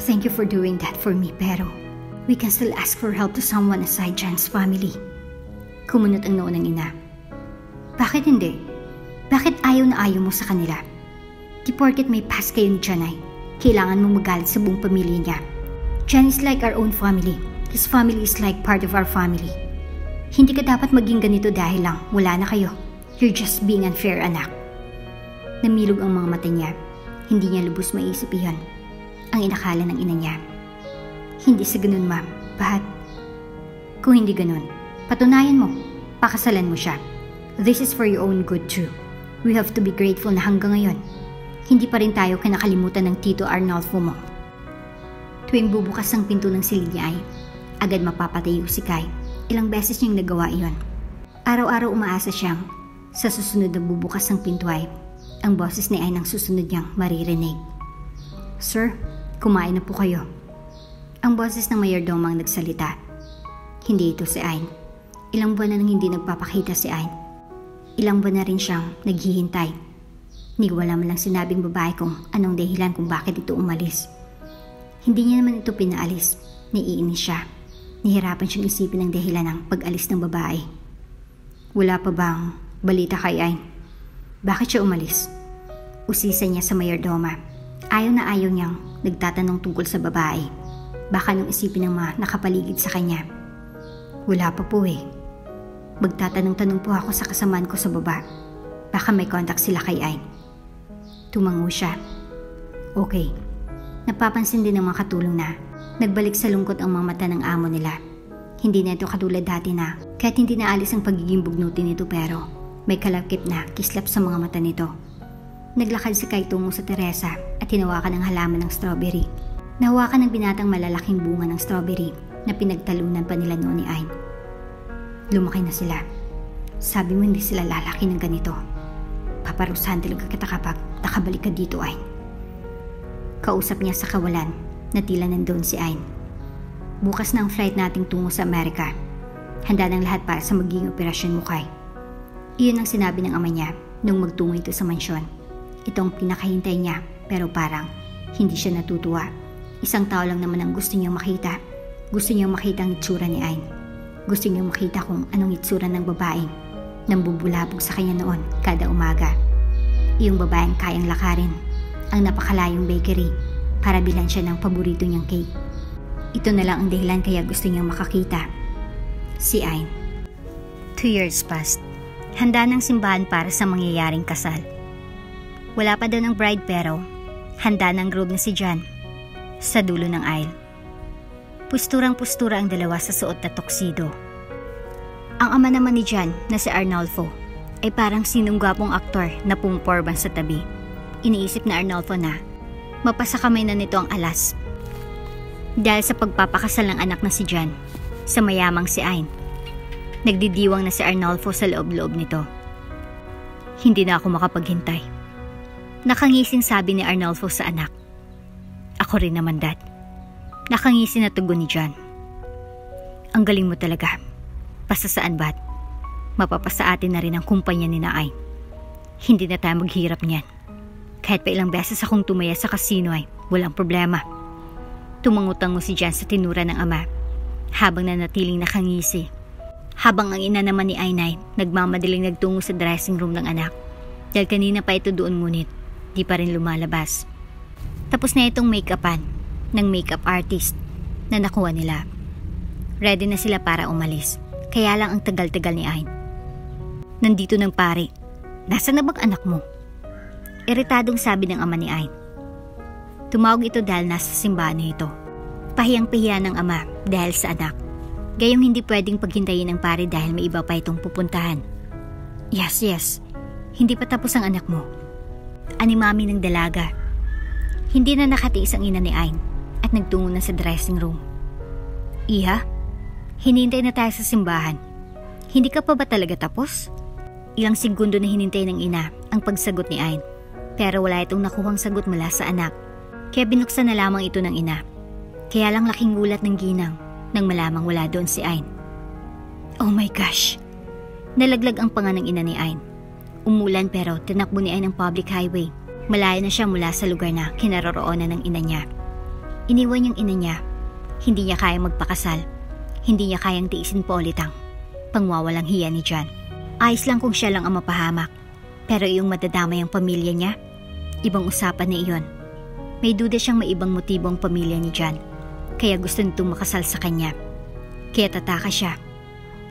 Thank you for doing that for me, pero we can still ask for help to someone aside Jan's family. Kumunot ang noo ng ina. Bakit hindi? Bakit ayaw na ayaw mo sa kanila? Di porket may past kayo ni Jan ay kailangan mong magalit sa buong pamilya niya. Jan is like our own family. His family is like part of our family. Hindi ka dapat maging ganito dahil lang wala na kayo. You're just being unfair, anak. Namilog ang mga mata niya. Hindi niya lubos maisip iyon. Ang inakala ng ina niya. Hindi sa ganun, ma'am. But, kung hindi ganun, patunayan mo. Pakasalan mo siya. This is for your own good too. We have to be grateful na hanggang ngayon, hindi pa rin tayo kinakalimutan ng Tito Arnolfo mo. Tuwing bubukas ang pinto ng silid niya ay agad mapapatayo si Kai. Ilang beses niyang nagawa iyon. Araw-araw umaasa siyang sa susunod na bubukas ng pinto ay ang boses ni Ayn ang susunod niyang maririnig. Sir, kumain na po kayo. Ang boses ng mayordomo ang nagsalita. Hindi ito si Ayn. Ilang buwan na nang hindi nagpapakita si Ayn. Ilang buwan na rin siyang naghihintay. Ni wala man lang sinabing babae kung anong dahilan kung bakit ito umalis. Hindi niya naman ito pinaalis. Naiinis siya. Nahirapan siyang isipin ang dahilan ng pag-alis ng babae. Wala pa bang balita kay Ayn? Bakit siya umalis? Usisa niya sa mayordoma. Ayaw na ayaw niyang nagtatanong tungkol sa babae. Baka nung isipin ng mga nakapaligid sa kanya. Wala pa po eh. Magtatanong-tanong po ako sa kasamaan ko sa baba. Baka may contact sila kay Ayn. Tumango siya. Okay. Napapansin din ng mga katulong na nagbalik sa lungkot ang mga mata ng amo nila. Hindi na ito katulad dati na kahit hindi naalis ang pagiging bugnuti nito pero may kalakip na kislap sa mga mata nito. Naglakad si Kai tungo sa Teresa at hinawakan ang halaman ng strawberry. Nahawakan ng binatang malalaking bunga ng strawberry na pinagtalunan pa nila noon ni Ayn. Lumaki na sila. Sabi mo hindi sila lalaki ng ganito. Paparusahan talaga kita kapag nakabalik ka dito, Ayn. Kausap niya sa kawalan na tila nandoon si Ayn. Bukas na ang flight nating tungo sa Amerika. Handa ng lahat para sa magiging operasyon mo, Kai. Iyon ang sinabi ng ama niya nung magtungo ito sa mansyon. Itong pinakahintay niya pero parang hindi siya natutuwa. Isang tao lang naman ang gusto niyang makita. Gusto niyang makita ang itsura ni Ayn. Gusto niyang makita kung anong itsura ng babaeng nang bubulabog sa kanya noon kada umaga. Iyong babaeng kayang lakarin ang napakalayong bakery para bilan siya ng paborito niyang cake. Ito na lang ang dahilan kaya gusto niyang makakita. Si Ayn. 2 years passed. Handa ng simbahan para sa mangyayaring kasal. Wala pa daw ng bride pero handa ng groom na si Jan sa dulo ng aisle. Pusturang-pustura ang dalawa sa suot na tuxedo. Ang ama naman ni Jan na si Arnolfo ay parang sinong gwapong aktor na pumuporban sa tabi. Iniisip na Arnolfo na mapasakamay na nito ang alas. Dahil sa pagpapakasal ng anak na si Jan sa mayamang si Ayn, nagdidiwang na si Arnolfo sa loob-loob nito. Hindi na ako makapaghintay. Nakangising sabi ni Arnolfo sa anak. Ako rin naman, Dad. Nakangising na tugon ni Jan. Ang galing mo talaga. Basta saan ba't? Mapapasa atin na rin ang kumpanya ni Ayn. Hindi na tayo maghirap niyan. Kahit pa ilang beses akong tumaya sa kasino ay walang problema. Tumangutango si Jan sa tinura ng ama habang nanatiling nakangisi. Habang ang ina naman ni Ainay nagmamadaling nagtungo sa dressing room ng anak. Dahil kanina pa ito doon ngunit di pa rin lumalabas. Tapos na itong make-upan ng makeup artist na nakuha nila. Ready na sila para umalis. Kaya lang ang tagal-tagal ni Ain. Nandito ng pare. Nasaan na bang anak mo? Iritadong sabi ng ama ni Ain. Tumawag ito dahil nasa simbahan na ito. Pahiyang-pahiya ng ama dahil sa anak. Gayong hindi pwedeng paghintayin ng pare dahil may iba pa itong pupuntahan. Yes. Hindi pa tapos ang anak mo. Ani mami ng dalaga. Hindi na nakatiis ang ina ni Ain at nagtungo na sa dressing room. Iha, hinintay na tayo sa simbahan. Hindi ka pa ba talaga tapos? Ilang segundo na hinintay ng ina ang pagsagot ni Ain. Pero wala itong nakuhang sagot mula sa anak. Kaya binuksan na lamang ito ng ina. Kaya lang laking gulat ng ginang nang malamang wala doon si Ain. Oh my gosh! Nalaglag ang panga ng ina ni Ain. Umulan pero tinakbo ni Ain ang public highway. Malayo na siya mula sa lugar na kinaroroonan ng ina niya. Iniwan yung ina niya. Hindi niya kayang magpakasal. Hindi niya kayang tiisin pa ulit ang pangwawalang hiya ni John. Ayos lang kung siya lang ang mapahamak. Pero yung madadamay ang pamilya niya, ibang usapan na iyon. May duda siyang may ibang motibo ang pamilya ni John. Kaya gusto nitong makasal sa kanya. Kaya tataka siya.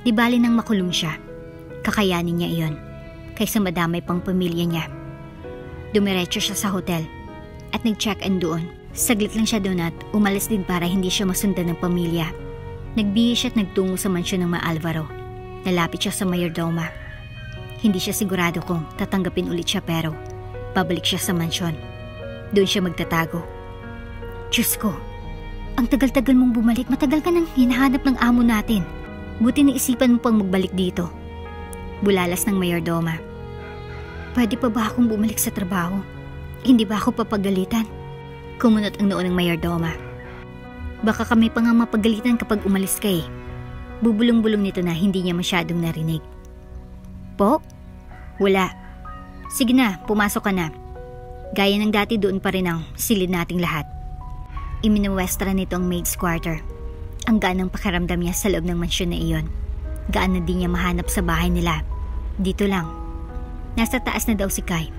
Di bali nang makulong siya. Kakayanin niya iyon. Kaysa madamay pang pamilya niya. Dumiretso siya sa hotel at nag-check-in doon. Saglit lang siya doon at umalis din para hindi siya masundan ng pamilya. Nagbihis siya at nagtungo sa mansyon ng mga Alvaro. Nalapit siya sa mayordoma. Hindi siya sigurado kung tatanggapin ulit siya pero babalik siya sa mansyon. Doon siya magtatago. Diyos ko, ang tagal-tagal mong bumalik. Matagal ka nang hinahanap ng amo natin. Buti naisipan mo pang magbalik dito. Bulalas ng mayordoma. Pwede pa ba akong bumalik sa trabaho? Hindi ba ako papagalitan? Kumunot ang noo ng mayordoma. Baka kami pa nga mapagalitan kapag umalis ka eh. Bubulong-bulong nito na hindi niya masyadong narinig. Po? Wala. Sige na, pumasok ka na. Gaya ng dati doon pa rin ang silid nating lahat. Iminuwestra nito ang maid's quarter. Ang gaan ng pakiramdam niya sa loob ng mansyon na iyon. Gaan na di niya mahanap sa bahay nila. Dito lang. Nasa taas na daw si Kai.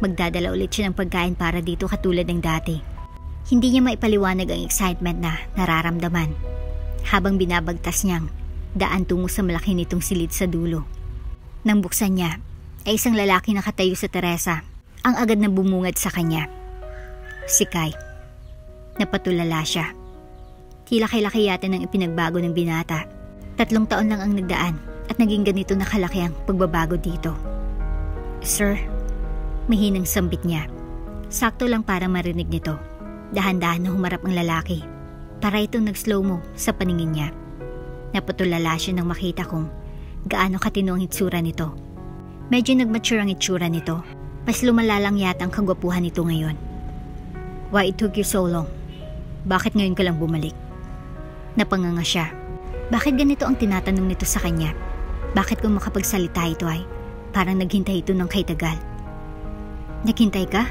Magdadala ulit siya ng pagkain para dito katulad ng dati. Hindi niya maipaliwanag ang excitement na nararamdaman. Habang binabagtas niyang daan tungo sa malaki nitong silid sa dulo. Nang buksan niya, ay isang lalaki nakatayo sa teresa. Ang agad na bumungad sa kanya. Si Kai. Napatulala siya. Tila laki yata ng ipinagbago ng binata. 3 taon lang ang nagdaan at naging ganito na kalaki ang pagbabago dito. Sir, mahinang sambit niya. Sakto lang para marinig nito. Dahan-dahan na humarap ang lalaki. Para itong nag-slow-mo sa paningin niya. Napatulala siya nang makita kung gaano katino ang itsura nito. Medyo nag-mature ang itsura nito. Mas lumala lang yata ang kagwapuhan nito ngayon. Why it took you so long? Bakit ngayon ka lang bumalik? Napanganga siya. Bakit ganito ang tinatanong nito sa kanya? Bakit kung makapagsalita ito ay parang naghintay ito ng kay tagal? Naghintay ka?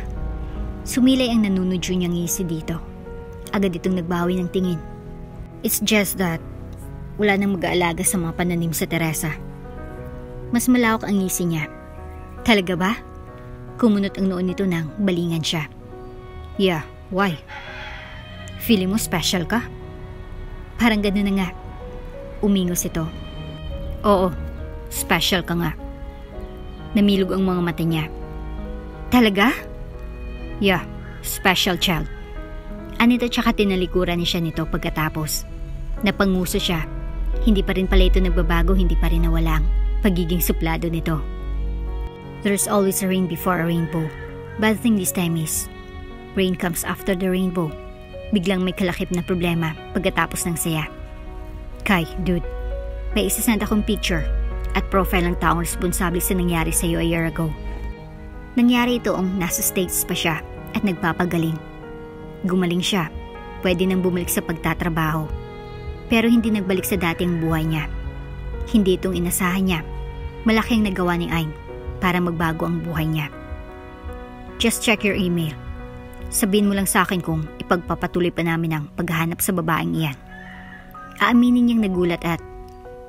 Sumilay ang nanunudyo niyang ngisi dito. Agad itong nagbawi ng tingin. It's just that wala nang mag-aalaga sa mga pananim sa Teresa. Mas malawak ang ngisi niya. Talaga ba? Kumunot ang noon nito nang balingan siya. Yeah, why? Feeling mo special ka? Parang gano'n na nga. Umingos ito. Oo, special ka nga. Namilog ang mga mata niya. Talaga? Yeah, special child. Anito tsaka tinalikuran niya nito pagkatapos. Napanguso siya. Hindi pa rin pala ito nagbabago, hindi pa rin nawala ang pagiging suplado nito. There's always a rain before a rainbow. Bad thing this time is, rain comes after the rainbow. Biglang may kalakip na problema pagkatapos ng saya. Kai, dude, may isasend akong picture at profile ng taong responsable sa nangyari sa'yo a year ago. Nangyari ito ang nasa States pa siya at nagpapagaling. Gumaling siya, pwede nang bumalik sa pagtatrabaho. Pero hindi nagbalik sa dating buhay niya. Hindi itong inasahan niya. Malaki ang nagawa ni Ain para magbago ang buhay niya. Just check your email. Sabihin mo lang sa akin kung ipagpapatuloy pa namin ang paghahanap sa babaeng iyan. Aaminin niyang nagulat at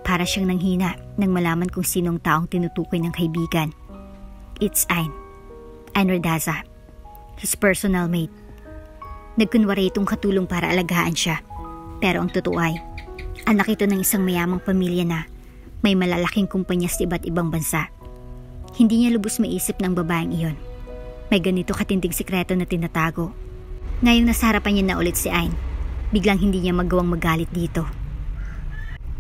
Para siyang nanghina nang malaman kung sinong taong tinutukoy ng kaibigan. It's Ayn Radaza, his personal mate. Nagkunwari itong katulong para alagaan siya. Pero ang totoo ay, anak ito ng isang mayamang pamilya na may malalaking kumpanya sa iba't ibang bansa. Hindi niya lubos maisip ng babaeng iyon. May ganito katindig sikreto na tinatago. Ngayong nasa harapan niya na ulit si Ayn, biglang hindi niya magawang magalit dito.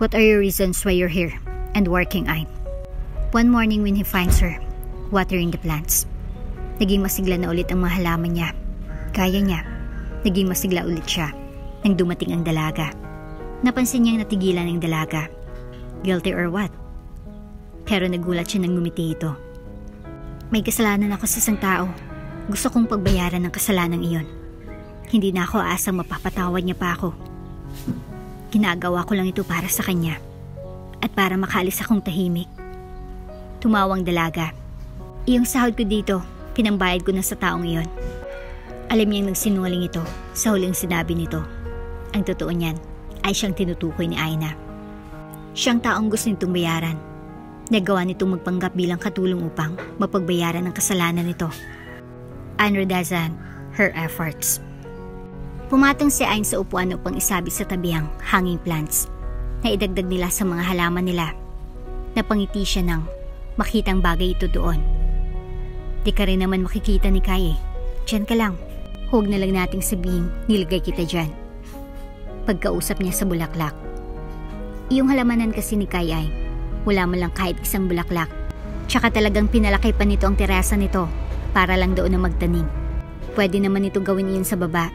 What are your reasons why you're here and working, Ayn? One morning when he finds her watering the plants, naging masigla na ulit ang mga halaman niya. Kaya niya, naging masigla ulit siya nang dumating ang dalaga. Napansin niyang natigilan ang dalaga. Guilty or what? Pero nagulat siya nang ngumiti ito. May kasalanan ako sa isang tao. Gusto kong pagbayaran ng kasalanang iyon. Hindi na ako aasang mapapatawad niya pa ako. Ginagawa ko lang ito para sa kanya at para makaalis akong tahimik. Tumawang dalaga. Iyong sahod ko dito, pinambayad ko na sa taong iyon. Alam niyang nagsinungaling ito sa huling sinabi nito. Ang totoo niyan ay siyang tinutukoy ni Ayna. Siyang taong gusto nitong bayaran. Nagawa nitong magpanggap bilang katulong upang mapagbayaran ang kasalanan nito. Ayn Radaza, her efforts. Pumatong si Ayn sa upuan upang isabi sa tabihang hanging plants na idagdag nila sa mga halaman nila. Napangiti siya nang makitang bagay ito doon. Di ka rin naman makikita ni Kai eh. Diyan ka lang. Huwag na lang nating sabihin nilagay kita dyan. Pagkausap niya sa bulaklak. Iyong halamanan kasi ni Kai ay wala man lang kahit isang bulaklak. Tsaka talagang pinalaki pa nito ang terasa nito para lang doon na magtanim. Pwede naman ito gawin iyon sa baba.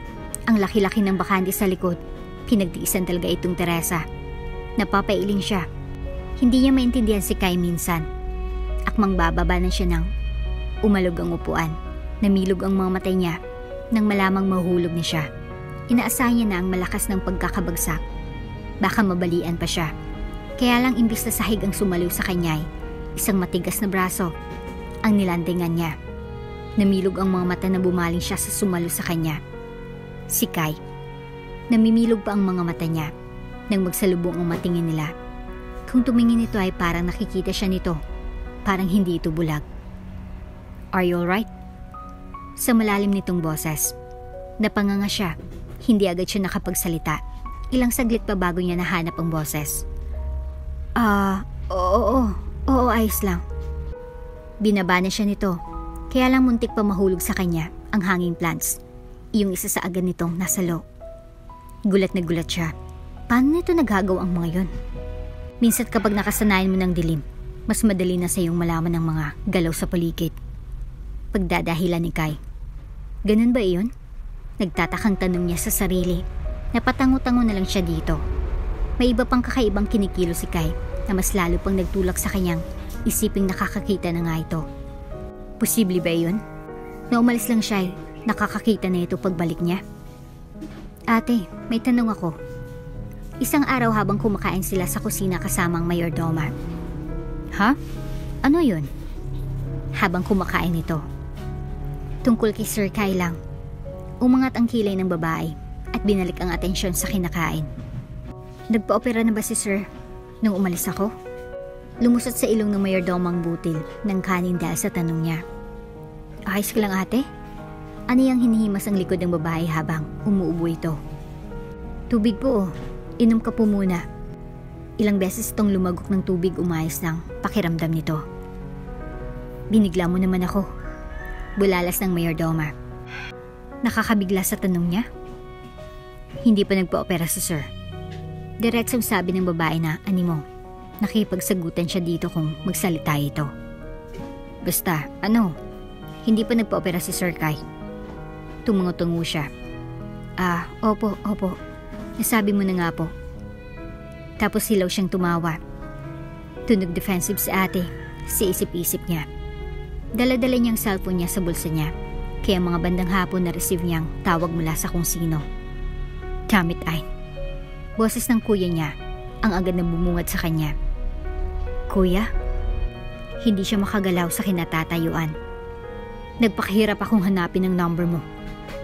Ang laki-laki ng bakante sa likod. Pinagtiisan talaga itong terasa. Napapailing siya. Hindi niya maintindihan si Kai minsan. Akmang bababa na siya nang umalog ang upuan. Namilog ang mga matay niya nang malamang mahulog na siya. Inaasahan niya na ang malakas ng pagkakabagsak. Baka mabalian pa siya. Kaya lang imbis na sahig ang sumaliw sa kanya ay isang matigas na braso ang nilandingan niya. Namilog ang mga mata na bumaling siya sa sumaliw sa kanya. Si Kai. Namimilog pa ang mga mata niya nang magsalubong ang matingin nila. Kung tumingin ito ay parang nakikita siya nito. Parang hindi ito bulag. Are you alright? Sa malalim nitong boses. Napanganga siya. Hindi agad siya nakapagsalita. Ilang saglit pa bago niya nahanap ang boses. Oo, ayos lang. Binaba na siya nito. Kaya lang muntik pa mahulog sa kanya ang hanging plants. Iyong isa sa agad nitong nasa low. Gulat na gulat siya. Paano nito nagagawa ang mga yon? Minsan kapag nakasanayan mo ng dilim, mas madali na sa iyong malaman ng mga galaw sa paligid. Pagdadahilan ni Kai. Ganun ba iyon? Nagtatakang tanong niya sa sarili. Napatango-tango na lang siya dito. May iba pang kakaibang kinikilo si Kai na mas lalo pang nagtulak sa kanyang isiping nakakakita na nga ito. Posible ba iyon? Na umalis lang siya nakakakita na ito pagbalik niya? Ate, may tanong ako. Isang araw habang kumakain sila sa kusina kasamang mayordoma. Ha? Ano yun? Habang kumakain ito. Tungkol kay Sir Kai lang. Umangat ang kilay ng babae at binalik ang atensyon sa kinakain. Nagpa-opera na ba si Sir nung umalis ako? Lumusot sa ilong ng mayordomang butil ng kanin dahil sa tanong niya. Ayos ka lang ate? Ano yung hinihimas ang likod ng babae habang umuubo ito? Tubig po oh. Inom ka po muna. Ilang beses itong lumagok ng tubig umayos ng pakiramdam nito. Binigla mo naman ako. Bulalas ng mayordoma. Nakakabigla sa tanong niya. Hindi pa nagpa-opera si Sir. Diretsong sabi ng babae na animo. Nakipagsagutan siya dito kung magsalita ito. Basta, hindi pa nagpa-opera si Sir Kai. Tumungo-tungo siya. Opo. Nasabi mo na nga po. Tapos hilaw siyang tumawa. Tunog defensive si ate, si isip-isip niya. Dala-dala niyang cellphone niya sa bulsa niya. Kaya mga bandang hapon na-receive niyang tawag mula sa kung sino. Damn it, Ayn. Boses ng kuya niya ang agad na bumungad sa kanya. Kuya? Hindi siya makagalaw sa kinatatayuan. Nagpakahirap akong hanapin ang number mo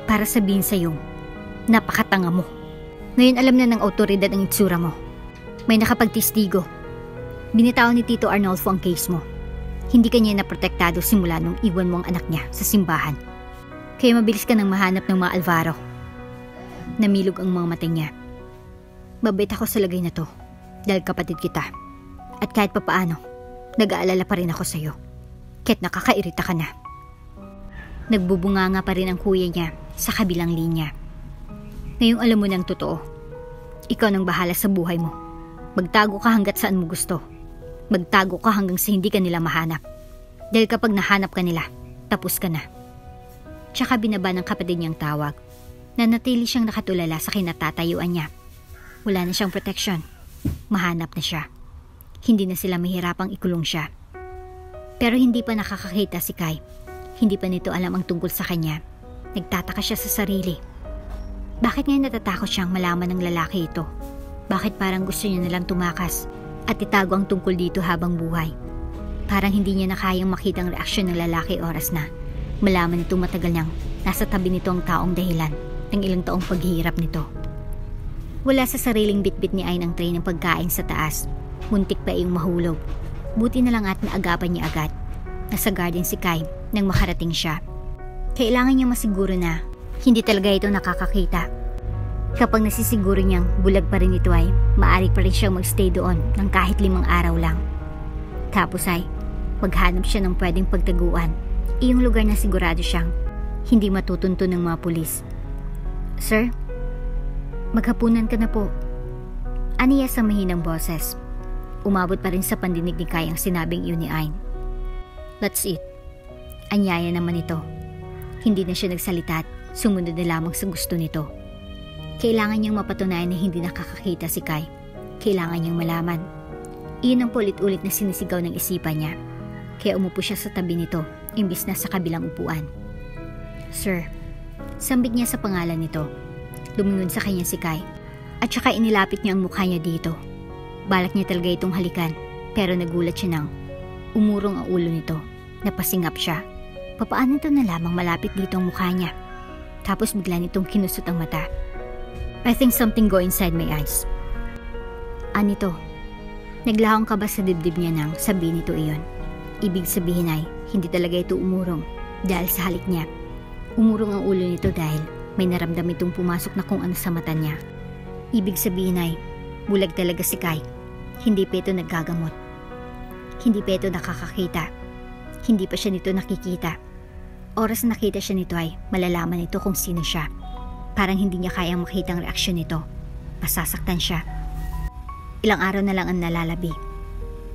para sabihin sa'yo, napakatanga mo. Ngayon alam na ng awtoridad ang itsura mo. May nakapagtistigo Binitawan ni Tito Arnolfo ang case mo. Hindi kanya naprotektado simula nung iwan mo ang anak niya sa simbahan. Kaya mabilis ka nang mahanap ng mga Alvaro. Namilog ang mga mata niya. Mabait ako sa lagay na to dahil kapatid kita. At kahit papaano, nag-aalala pa rin ako sa'yo. Kahit nakakairita ka na. Nagbubunganga pa rin ang kuya niya sa kabilang linya. Ngayong alam mo ng totoo. Ikaw nang bahala sa buhay mo. Magtago ka hanggat saan mo gusto. Magtago ka hanggang sa hindi ka nila mahanap. Dahil kapag nahanap ka nila, tapos ka na. Tsaka binaba ng kapatid niyang tawag. Nanatili siyang nakatulala sa kinatatayuan niya. Wala na siyang protection. Mahanap na siya. Hindi na sila mahirapang ikulong siya. Pero hindi pa nakakakita si Kai. Hindi pa nito alam ang tungkol sa kanya. Nagtataka siya sa sarili. Bakit ngayon natatakot siyang malaman ng lalaki ito? Bakit parang gusto niya nalang tumakas at itago ang tungkol dito habang buhay? Parang hindi niya na kayang makita ang reaksyon ng lalaki oras na malaman nitong matagal niyang nasa tabi nito ang taong dahilan ng ilang taong paghihirap nito. Wala sa sariling bitbit ni Ayn ang tray ng pagkain sa taas. Muntik pa iyong mahulog. Buti na lang at naagapan niya agad. Nasa garden si Kai nang makarating siya. Kailangan niya masiguro na hindi talaga ito nakakakita. Kapag nasisiguro niyang bulag pa rin ito ay maaari pa rin siyang magstay doon ng kahit 5 araw lang. Tapos ay maghanap siya ng pwedeng pagtaguan. Iyong lugar na sigurado siyang hindi matutunto ng mga pulis. Sir, maghapunan ka na po. Aniya sa mahinang boses. Umabot pa rin sa pandinig ni Kai ang sinabing iyon ni Ayn. Let's eat. Anyaya naman ito. Hindi na siya nagsalita at sumunod na lamang sa gusto nito. Kailangan niyang mapatunayan na hindi nakakakita si Kai. Kailangan niyang malaman. Iyon ang paulit-ulit na sinisigaw ng isipan niya. Kaya umupo siya sa tabi nito, imbis na sa kabilang upuan. Sir, sambit niya sa pangalan nito. Lumingon sa kanya si Kai. At saka inilapit niya ang mukha niya dito. Balak niya talaga itong halikan, pero nagulat siya nang umurong ang ulo nito. Napasingap siya. Papaano ito na lamang malapit dito ang mukha niya? Tapos bigla nitong kinusot ang mata. I think something go inside my eyes. Anito? Naglahong ka ba sa dibdib niya nang sabihin nito iyon? Ibig sabihin ay hindi talaga ito umurong dahil sa halik niya. Umurong ang ulo nito dahil may naramdam itong pumasok na kung ano sa mata niya. Ibig sabihin ay bulag talaga si Kai. Hindi pa ito naggagamot. Hindi pa ito nakakakita. Hindi pa siya nito nakikita. Oras na nakita siya nito ay malalaman nito kung sino siya. Parang hindi niya kayang makita ang reaksyon nito. Masasaktan siya. Ilang araw na lang ang nalalabi.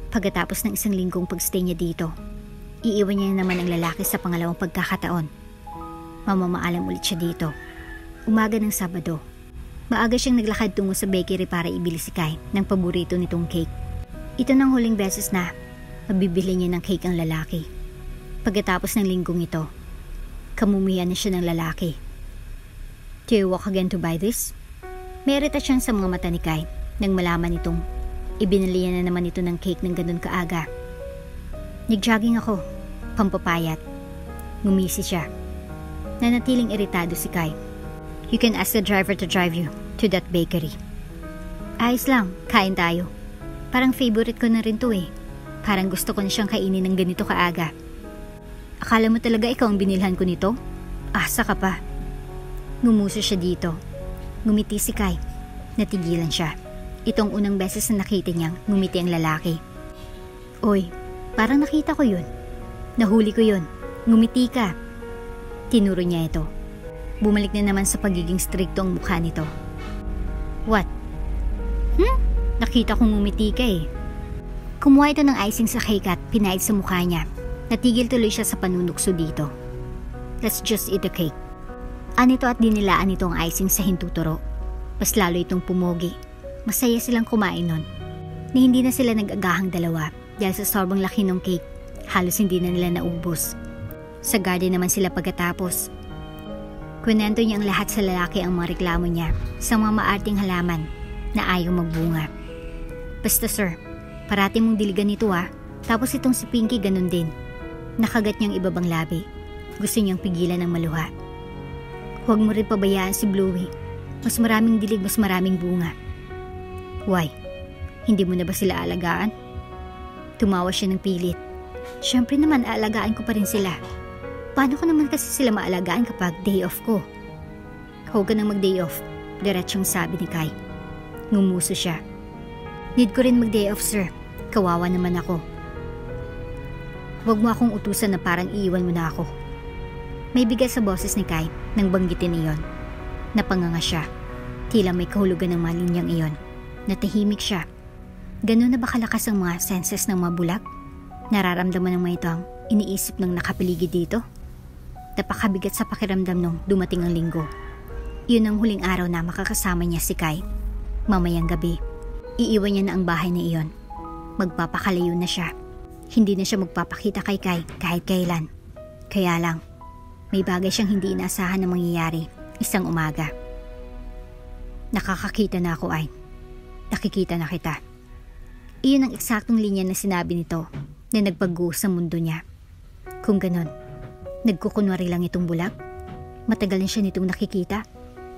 Pagkatapos ng 1 linggong pagstay niya dito, iiwan niya naman ang lalaki sa pangalawang pagkakataon. Mamamaalam ulit siya dito. Umaga ng Sabado. Maaga siyang naglakad tungo sa bakery para ibili si Kai ng paborito nitong cake. Ito nang huling beses na mabibili niya ng cake ang lalaki. Pagkatapos ng linggong ito, kamumihan na siya ng lalaki. Do you walk again to buy this? May iritasyon sa mga mata ni Kai nang malaman itong ibinili na naman ito ng cake ng ganun kaaga. Nag-jogging ako, pampapayat. Ngumisi siya. Nanatiling iritado si Kai. You can ask the driver to drive you to that bakery. Ayos lang, kain tayo. Parang favorite ko na rin to eh. Parang gusto ko na siyang kainin ng ganito kaaga. Akala mo talaga ikaw ang binilhan ko nito? Asa ka pa. Ngumuso siya dito. Ngumiti si Kai. Natigilan siya. Itong unang beses na nakita niyang ngumiti ang lalaki. Oy, parang nakita ko yun. Nahuli ko yun. Ngumiti ka. Tinuro niya ito. Bumalik na naman sa pagiging strikto ang mukha nito. What? Nakita kong ngumiti ka eh. Kumuha ito ng icing sa cake at pinahid sa mukha niya. Natigil tuloy siya sa panunukso dito. Let's just eat the cake. Anito at dinilaan ito ang icing sa hintuturo. Mas lalo itong pumogi. Masaya silang kumain nun. Na hindi na sila nag-agahang dalawa dahil sa sobrang laki ng cake. Halos hindi na nila naubos. Sa garden naman sila pagkatapos. Kwento niya ang lahat sa lalaki ang mga reklamo niya sa mga maarting halaman na ayaw magbunga. Basta sir, parati mong diligan ito ah. Tapos itong si Pinky ganun din. Nakagat niyang ibabang labi. Gusto niyang pigilan ng maluha. Huwag mo rin pabayaan si Bluey. Mas maraming dilig, mas maraming bunga. Why? Hindi mo na ba sila alagaan? Tumawa siya ng pilit. Siyempre naman aalagaan ko pa rin sila. Paano ko naman kasi sila maalagaan kapag day off ko? Huwag ka nang mag-day off, diretsyong sabi ni Kai. Ngumuso siya. Need ko rin mag-day off, sir. Kawawa naman ako. Huwag mo akong utusan na parang iiwan mo na ako. May bigas sa boses ni Kai nang banggitin iyon. Napanganga siya. Tila may kahulugan ng mga linyang iyon. Natahimik siya. Ganun na ba kalakas ang mga senses ng mga bulak? Nararamdaman ng mga ito ang iniisip ng nakapaligid dito? Napakabigat sa pakiramdam nung dumating ang linggo. Yun ang huling araw na makakasama niya si Kai. Mamayang gabi, iiwan niya na ang bahay na iyon. Magpapakalayo na siya. Hindi na siya magpapakita kay Kai kahit kailan. Kaya lang, may bagay siyang hindi inaasahan na mangyayari isang umaga. Nakakakita na ako, Ayn. Nakikita na kita. Iyon ang eksaktong linya na sinabi nito na nagbago sa mundo niya. Kung ganon, nagkukunwari lang itong bulag. Matagal na siya nitong nakikita,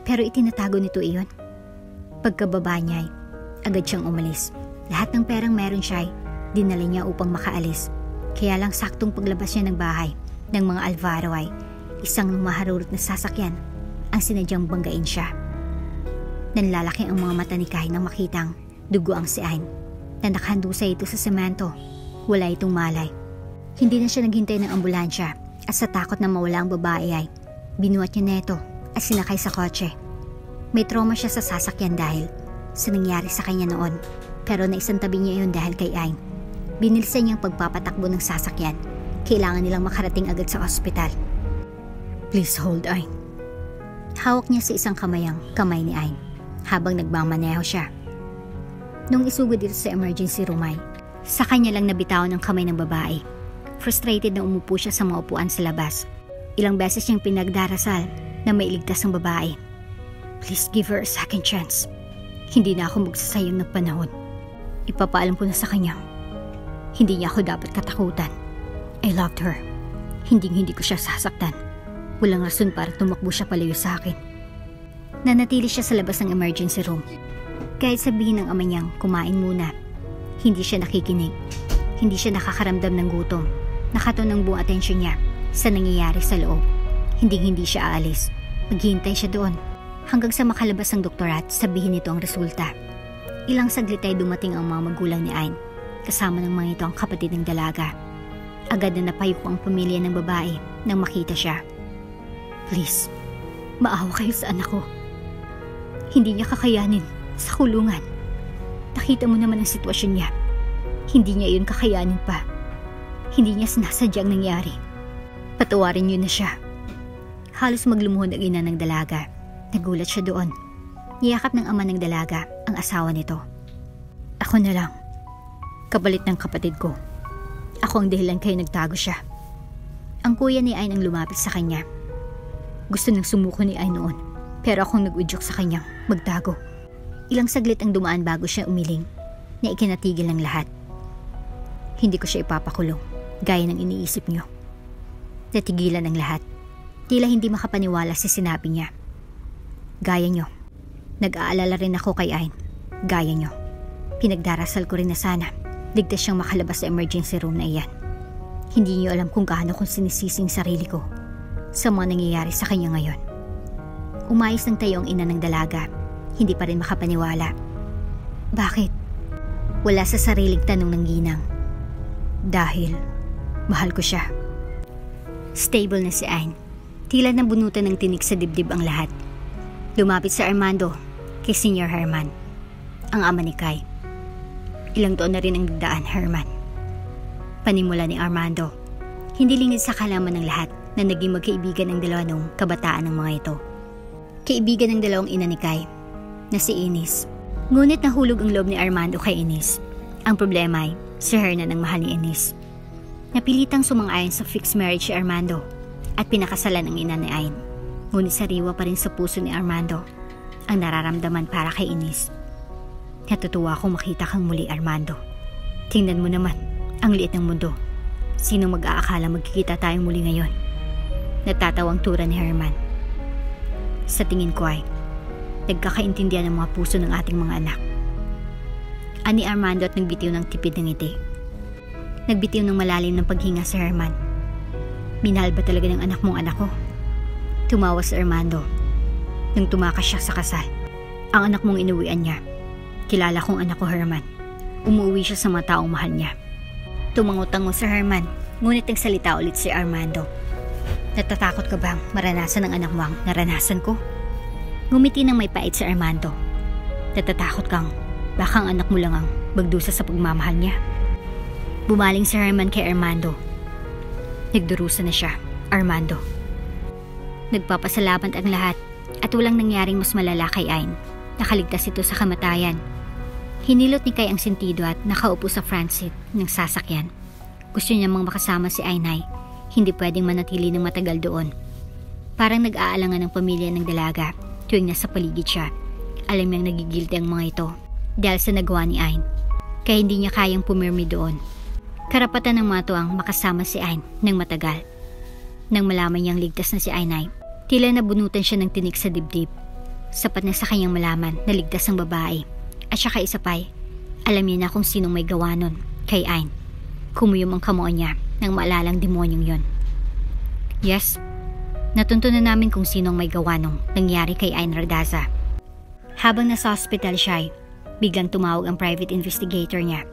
pero itinatago nito iyon. Pagkababa niya ay agad siyang umalis. Lahat ng perang meron siya ay dinala niya upang makaalis. Kaya lang saktong paglabas niya ng bahay ng mga Alvaro ay isang maharurot na sasakyan ang sinadyang banggain siya. Nanlalaki ang mga mata ni Kai nang makitang dugo ang si Ayn na nakahandusay ito sa semento. Wala itong malay. Hindi na siya naghintay ng ambulansya at sa takot na mawala ang babae ay binuhat niya neto at sinakay sa kotse. May trauma siya sa sasakyan dahil sa nangyari sa kanya noon, pero naisantabi niya yun dahil kay Ayn. Binilisan niyang pagpapatakbo ng sasakyan. Kailangan nilang makarating agad sa ospital. Please hold, Ayn. Hawak niya sa isang kamay ang kamay ni Ayn habang nagmamaneho siya. Nung isugod dito sa emergency room ay sa kanya lang nabitawan ang kamay ng babae. Frustrated na umupo siya sa mga upuan sa labas. Ilang beses niyang pinagdarasal na mailigtas ang babae. Please give her a second chance. Hindi na ako magsasayang ng panahon. Ipapaalam ko na sa kanya. Hindi niya ako dapat katakutan. I loved her. Hindi ko siya sasaktan. Walang rason para tumakbo siya palayo sa akin. Nanatili siya sa labas ng emergency room. Kahit sabihin ng ama niyang kumain muna, hindi siya nakikinig. Hindi siya nakakaramdam ng gutom. Nakatuon ang buong atensyon niya sa nangyayari sa loob. Hindi siya aalis. Maghihintay siya doon hanggang sa makalabas ang doktor at sabihin nito ang resulta. Ilang saglit ay dumating ang mga magulang ni Ayn. Kasama ng mga ito ang kapatid ng dalaga. Agad na napayuko ang pamilya ng babae nang makita siya. Please, maawa kayo sa anak ko. Hindi niya kakayanin sa kulungan. Nakita mo naman ang sitwasyon niya. Hindi niya iyon kakayanin pa. Hindi niya sinasadyang nangyari. Patawarin niyo na siya. Halos maglumuhod ang ina ng dalaga. Nagulat siya doon. Niyakap ng ama ng dalaga ang asawa nito. Ako na lang. Kapalit ng kapatid ko. Ako ang dahilan kayo nagtago siya. Ang kuya ni Ayn ang lumapit sa kanya. Gusto nang sumuko ni Ayn noon, pero akong nag-udyok sa kanyang magtago. Ilang saglit ang dumaan bago siya umiling, na ikinatigil ng lahat. Hindi ko siya ipapakulong, gaya ng iniisip niyo. Natigilan ang lahat. Tila hindi makapaniwala sa sinabi niya. Gaya niyo. Nag-aalala rin ako kay Ayn. Gaya niyo. Pinagdarasal ko rin na sana ligtas siyang makalabas sa emergency room na iyan. Hindi niyo alam kung gaano kong sinisising sarili ko sa mga nangyayari sa kanya ngayon. Umayos ng tayo ang ina ng dalaga. Hindi pa rin makapaniwala. Bakit? Wala sa sariling tanong ng ginang. Dahil mahal ko siya. Stable na si Ayn. Tila nabunutan ng tinik sa dibdib ang lahat. Lumapit si Armando kay Senior Herman, ang ama ni Kai. Ilang taon na rin ang nagdaan, Herman. Panimula ni Armando. Hindi lingid sa kalaman ng lahat na naging magkaibigan ang dalawa nung kabataan ng mga ito. Kaibigan ng dalawang ina ni Kai, na si Ines. Ngunit nahulog ang loob ni Armando kay Ines. Ang problema ay si Hernan ang mahal ni Ines. Napilitang sumang-ayon sa fixed marriage si Armando at pinakasalan ang ina ni Ayn. Ngunit sariwa pa rin sa puso ni Armando ang nararamdaman para kay Ines. Natutuwa akong makita kang muli, Armando. Tingnan mo naman, ang liit ng mundo. Sinong mag-aakala magkikita tayong muli ngayon? Natatawang tura ni Herman. Sa tingin ko ay nagkakaintindihan ng mga puso ng ating mga anak. Ani Armando at nagbitiw ng tipid ng ngiti. Nagbitiw ng malalim ng paghinga si Herman. Minahal ba talaga ng anak mong anak ko? Tumawa si Armando. Nang tumakas siya sa kasal. Ang anak mong inuwian niya. Kilala kong anak ko, Herman. Umuwi siya sa mga taong mahal niya. Tumango-tango si Herman, ngunit nagsalita ulit si Armando. Natatakot ka bang maranasan ng anak mo ang naranasan ko? Ngumiti ng may pait si Armando. Natatakot kang baka ang anak mo lang ang magdusa sa pagmamahal niya? Bumaling si Herman kay Armando. Nagdurusa na siya, Armando. Nagpapasalamat ang lahat at walang nangyaring mas malala kay Ain. Nakaligtas ito sa kamatayan. Hinilot ni Kai ang sentido at nakaupo sa front seat ng sasakyan. Gusto niya mang makasama si Ainay. Hindi pwedeng manatili ng matagal doon. Parang nag-aalangan ng pamilya ng dalaga tuwing nasa paligid siya. Alam niyang nagigilty ang mga ito dahil sa nagawa ni Ain. Kaya hindi niya kayang pumirmi doon. Karapatan ng mga ito ang makasama si Ain ng matagal. Nang malaman niyang ligtas na si Ainay, tila nabunutan siya ng tinik sa dibdib. Sapat na sa kanyang malaman na ligtas ang babae. At saka isa pa'y, alam niya na kung sinong may gawa nun kay Ain. Kumuyom ang kamuon niya nang maalalang demonyong yon. Yes, natuntunan namin kung sinong may gawa nung nangyari kay Ain Radaza. Habang nasa hospital siya, biglang tumawag ang private investigator niya.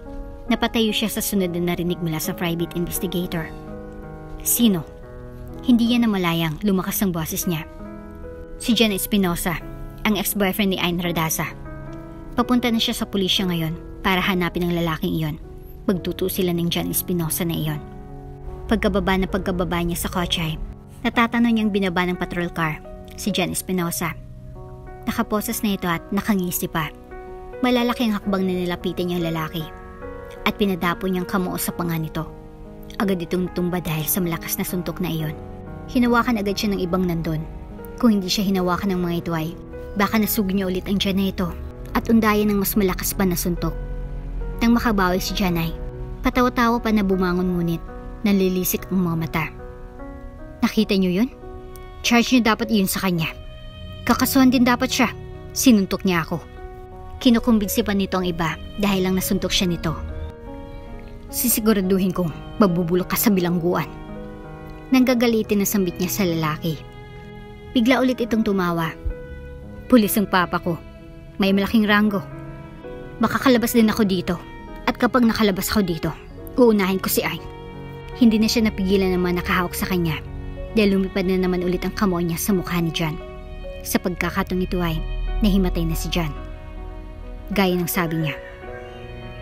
Napatayo siya sa sunod na narinig mula sa private investigator. Sino? Hindi niya namalayang lumakas ang boses niya. Si John Espinosa, ang ex-boyfriend ni Ain Radaza. Papunta na siya sa pulisya ngayon para hanapin ang lalaking iyon. Magtuto sila ng John Espinosa na iyon. Pagkababa niya sa kotse, natatanong niyang binaba ng patrol car si John Espinosa. Nakaposes na ito at nakangisi pa. Malalaki ang hakbang na nilapitan niyang lalaki at pinadapo niyang kamuo sa panga nito. Agad itong tumba dahil sa malakas na suntok na iyon. Hinawakan agad siya ng ibang nandun. Kung hindi siya hinawakan ng mga ito ay baka nasug niya ulit ang tiyan na ito at undayan ng mas malakas pa na suntok. Nang makabawi si Janay, patawa-tawa pa na bumangon ngunit nalilisik ang mga mata. Nakita niyo yun? Charge niyo dapat iyon sa kanya. Kakasuhan din dapat siya. Sinuntok niya ako. Kinukumbinsi pa nito ang iba dahil lang nasuntok siya nito. Sisiguraduhin kong mabubulok ka sa bilangguan. Nanggagalitin na sambit niya sa lalaki. Bigla ulit itong tumawa. Pulis ang papa ko. May malaking ranggo. Makakalabas din ako dito. At kapag nakalabas ako dito, uunahin ko si Ain. Hindi na siya napigilan ng mga nakahawak sa kanya dahil lumipad na naman ulit ang kamao niya sa mukha ni John. Sa pagkakataong ito ay nahimatay na si John. Gaya ng sabi niya,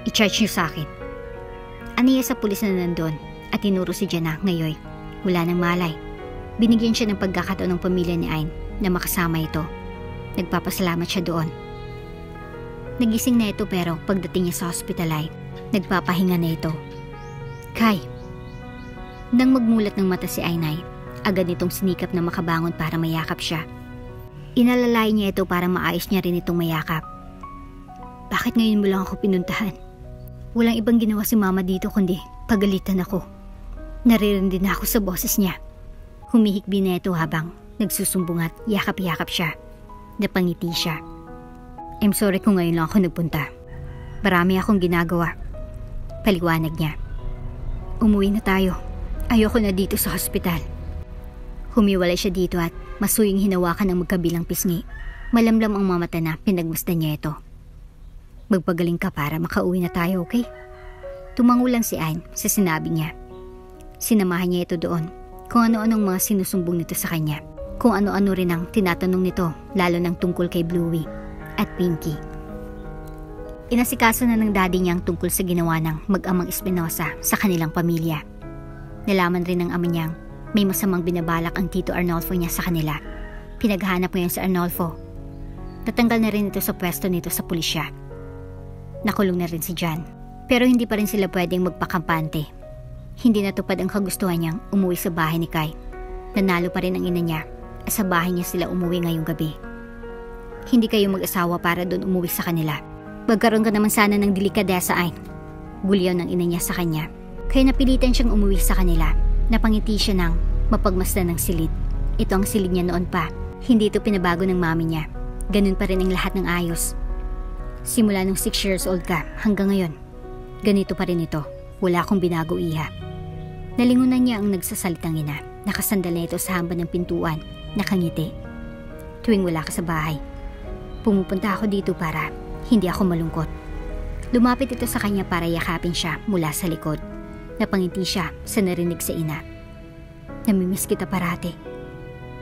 i-charge niyo sa akin. Aniya sa pulis na nandun at tinuro si John na ngayon wala nang malay. Binigyan siya ng pagkakataon ng pamilya ni Ain na makasama ito. Nagpapasalamat siya doon. Nagising na ito pero pagdating niya sa hospital ay nagpapahinga na ito. Kai. Nang magmulat ng mata si Ainay, agad nitong sinikap na makabangon para mayakap siya. Inalalay niya ito para maayos niya rin itong mayakap. Bakit ngayon mo lang ako pinuntahan? Walang ibang ginawa si mama dito kundi pagalitan ako. Naririnig na ako sa boses niya. Humihikbi na ito habang nagsusumbong at yakap-yakap siya. Napangiti siya. I'm sorry kung ngayon lang ako nagpunta. Marami akong ginagawa. Paliwanag niya. Umuwi na tayo. Ayoko na dito sa hospital. Humiwalay siya dito at masuying hinawakan ng magkabilang pisngi. Malamlam ang mga mata na pinagmasdan niya ito. Magpagaling ka para makauwi na tayo, okay? Tumango lang si Ain sa sinabi niya. Sinamahan niya ito doon kung ano-anong mga sinusumbong nito sa kanya. Kung ano-ano rin ang tinatanong nito lalo ng tungkol kay Bluey at Pinky. Inasikaso na ng daddy niyang tungkol sa ginawa ng mag-amang Espinosa sa kanilang pamilya. Nalaman rin ng ama niyang may masamang binabalak ang Tito Arnolfo niya sa kanila. Pinaghahanap ngayon si Arnolfo. Natanggal na rin ito sa pwesto nito sa pulisya. Nakulong na rin si John. Pero hindi pa rin sila pwedeng magpakampante. Hindi natupad ang kagustuhan niyang umuwi sa bahay ni Kai. Nanalo pa rin ang ina niya at sa bahay niya sila umuwi ngayong gabi. Hindi kayo mag-asawa para doon umuwi sa kanila. Magkaroon ka naman sana ng delikadesa, Ain. Bulyaw ng ina niya sa kanya. Kaya napilitan siyang umuwi sa kanila. Napangiti siya ng mapagmasdan ng silid. Ito ang silid niya noon pa. Hindi ito pinabago ng mami niya. Ganun pa rin ang lahat ng ayos. Simula nung 6 years old ka hanggang ngayon, ganito pa rin ito. Wala akong binago, Iha. Nalingunan niya ang nagsasalitang ina. Nakasandal na ito sa hamba ng pintuan. Nakangiti. Tuwing wala ka sa bahay, pumupunta ako dito para hindi ako malungkot. Lumapit ito sa kanya para yakapin siya mula sa likod. Napangiti siya sa narinig sa ina. Namimiss kita parati.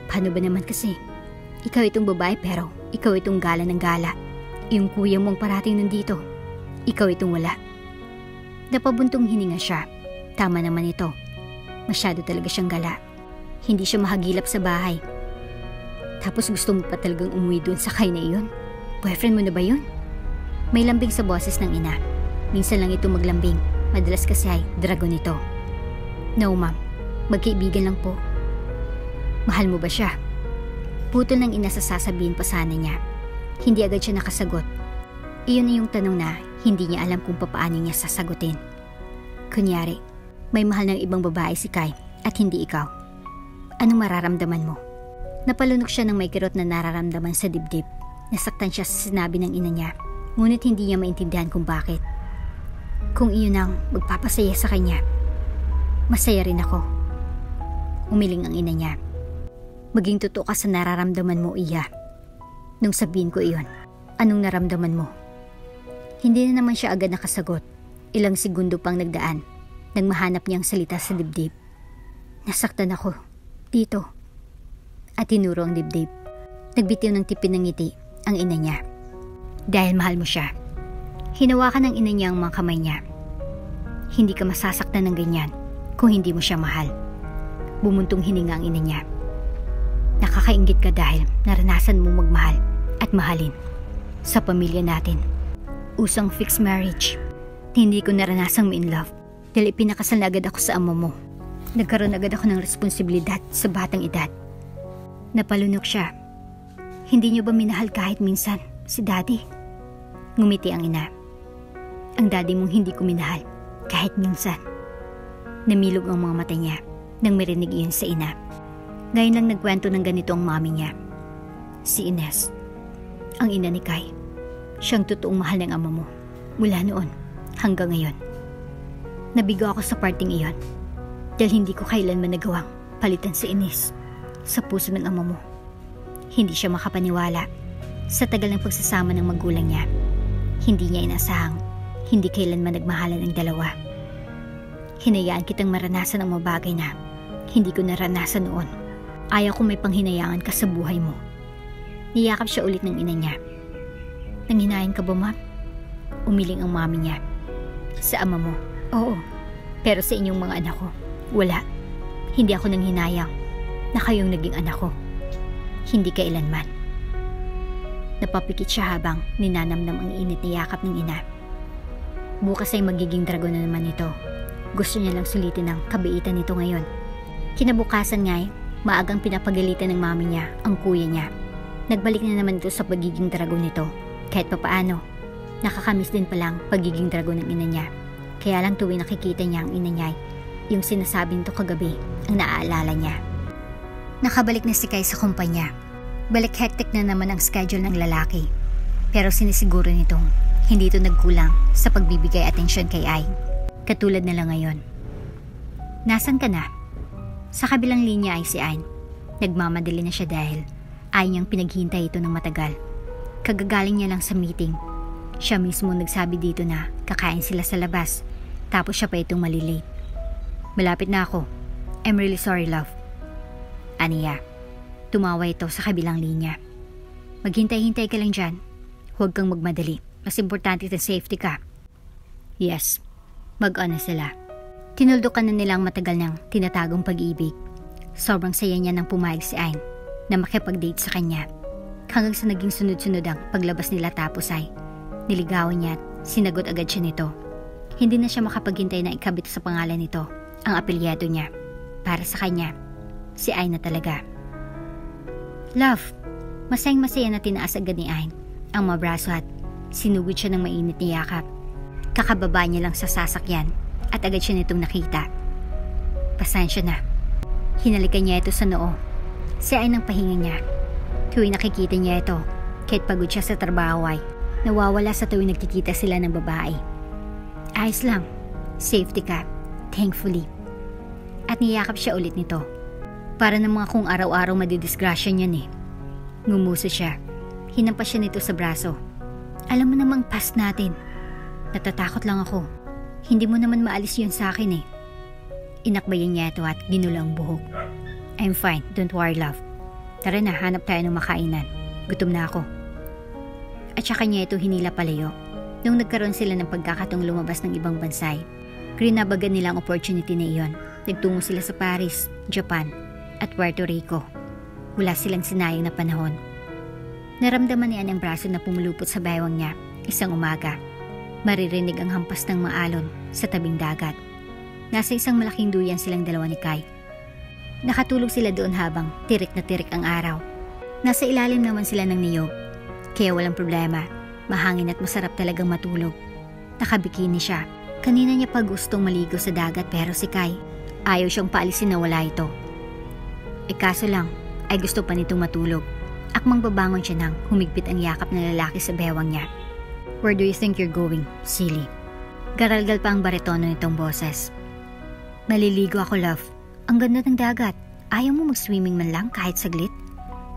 Paano ba naman kasi? Ikaw itong babae pero ikaw itong gala ng gala. Yung kuya mong parating nandito, ikaw itong wala. Napabuntong hininga siya. Tama naman ito. Masyado talaga siyang gala. Hindi siya mahagilap sa bahay. Tapos gusto mo pa talagang umuwi doon sa kay na iyon? Boyfriend mo na ba yun? May lambing sa boses ng ina. Minsan lang ito maglambing. Madalas kasi ay dragon ito. No, ma'am. Magkaibigan lang po. Mahal mo ba siya? Putol ng ina sa sasabihin pa sana niya. Hindi agad siya nakasagot. Iyon na yung tanong na hindi niya alam kung paano niya sasagutin. Kunyari, may mahal ng ibang babae si Kai at hindi ikaw. Anong mararamdaman mo? Napalunok siya ng may kirot na nararamdaman sa dibdib. Nasaktan siya sa sinabi ng ina niya, ngunit hindi niya maintindihan kung bakit. Kung iyon ang magpapasaya sa kanya, masaya rin ako. Umiling ang ina niya. Maging totoo ka sa nararamdaman mo, Iya. Nung sabihin ko iyon, anong naramdaman mo? Hindi na naman siya agad nakasagot. Ilang segundo pang nagdaan nang mahanap niyang salita sa dibdib. Nasaktan ako. Dito. At tinuro ang dibdib. Nagbitiw ng tipin ng ngiti ang ina niya. Dahil mahal mo siya. Hinawakan ng ina niya ang mga kamay niya. Hindi ka masasaktan ng ganyan kung hindi mo siya mahal. Bumuntong hininga ang ina niya. Nakakaingit ka dahil naranasan mo magmahal at mahalin. Sa pamilya natin, usang fixed marriage. Hindi ko naranasang ma-in love dahil ipinakasal na agad ako sa ama mo. Nagkaroon agad ako ng responsibilidad sa batang edad. Napalunok siya. Hindi niyo ba minahal kahit minsan si daddy? Ngumiti ang ina. Ang daddy mong hindi ko minahal kahit minsan. Namilog ang mga mata niya nang marinig iyon sa ina. Ngayon lang nagkwento ng ganito ang mami niya. Si Ines, ang ina ni Kai. Siyang totoong mahal ng ama mo mula noon hanggang ngayon. Nabigo ako sa parting iyon dahil hindi ko kailanman nagawang palitan si Ines sa puso ng ama mo. Hindi siya makapaniwala sa tagal ng pagsasama ng magulang niya. Hindi niya inasahang hindi kailanman nagmahalan ng dalawa. Hinayaan kitang maranasan ang mga bagay na hindi ko naranasan noon. Ayaw ko may panghinayangan ka sa buhay mo. Niyakap siya ulit ng ina niya. Nanghinayan ka ba, ma'am? Umiling ang mami niya. Sa ama mo, oo. Pero sa inyong mga anak ko, wala. Hindi ako nanghinayang na kayong naging anak ko. Hindi kailanman. Napapikit siya habang ninanamnam ang init na yakap ng ina. Bukas ay magiging dragon na naman ito. Gusto niya lang sulitin ang kabaitan nito ngayon. Kinabukasan nga maagang pinapagalitan ng mami niya ang kuya niya. Nagbalik na naman ito sa pagiging dragon nito. Kahit papaano, nakakamiss din palang pagiging dragon ng ina niya. Kaya lang tuwing nakikita niya ang ina niya, yung sinasabi nito kagabi ang naaalala niya. Nakabalik na si Kai sa kumpanya. Balik hectic na naman ang schedule ng lalaki. Pero sinisiguro nitong hindi ito nagkulang sa pagbibigay atensyon kay Ai. Katulad na lang ngayon. Nasaan ka na? Sa kabilang linya ay si Ain. Nagmamadali na siya dahil ay niyang pinaghintay ito ng matagal. Kagagaling niya lang sa meeting. Siya mismo nagsabi dito na kakain sila sa labas. Tapos siya pa itong malilate. Malapit na ako. I'm really sorry, love. Aniya. Tumawa ito sa kabilang linya. Maghintay-hintay ka lang dyan. Huwag kang magmadali. Mas importante na safety ka. Yes. Mag-on na sila. Tinuldukan na nilang matagal niyang tinatagong pag-ibig. Sobrang saya niya nang pumayag si Ain na makipag-date sa kanya. Hanggang sa naging sunod-sunod ang paglabas nila tapos ay niligawan niya at sinagot agad siya nito. Hindi na siya makapaghintay na ikabit sa pangalan nito ang apelyado niya. Para sa kanya, si Ain na talaga. Love, masayang-masaya na tinaas agad ni Ain ang mga braso at sinugod siya ng mainit na yakap. Kakababa niya lang sa sasakyan at agad siya nitong nakita. Pasensya na. Hinalikan niya ito sa noo. Si Ain ang pahinga niya. Tuwing nakikita niya ito, kahit pagod siya sa trabaho ay nawawala sa tuwing nagkikita sila ng babae. Ayos lang. Safety ka, thankfully. At niyakap siya ulit nito. Para namang kung araw-araw madidisgrasya niyan eh. Ngumuso siya. Hinampas siya nito sa braso. Alam mo namang past natin. Natatakot lang ako. Hindi mo naman maalis yun sa akin eh. Inakbayan niya ito at ginula ang buhok. I'm fine, don't worry love. Tara na, hanap tayo ng makainan. Gutom na ako. At saka niya ito hinila palayo. Nung nagkaroon sila ng pagkakataong lumabas ng ibang bansay, grinabagan nila ang opportunity na iyon. Nagtungo sila sa Paris, Japan, at Puerto Rico. Wala silang sinayang na panahon. Naramdaman niya ang braso na pumulupot sa baywang niya isang umaga. Maririnig ang hampas ng maalon sa tabing dagat. Nasa isang malaking duyan silang dalawa ni Kai. Nakatulog sila doon habang tirik na tirik ang araw. Nasa ilalim naman sila ng niyog, kaya walang problema. Mahangin at masarap talagang matulog. Nakabikini siya. Kanina niya pa gustong maligo sa dagat pero si Kai, ayaw siyang paalisin na wala ito. Kaso lang, ay gusto pa nitong matulog. Akmang babangon siya nang humigpit ang yakap ng lalaki sa bewang niya. Where do you think you're going, silly? Garalgal pa ang baritono nitong boses. Maliligo ako, love. Ang ganda ng dagat. Ayaw mo mag-swimming man lang kahit saglit?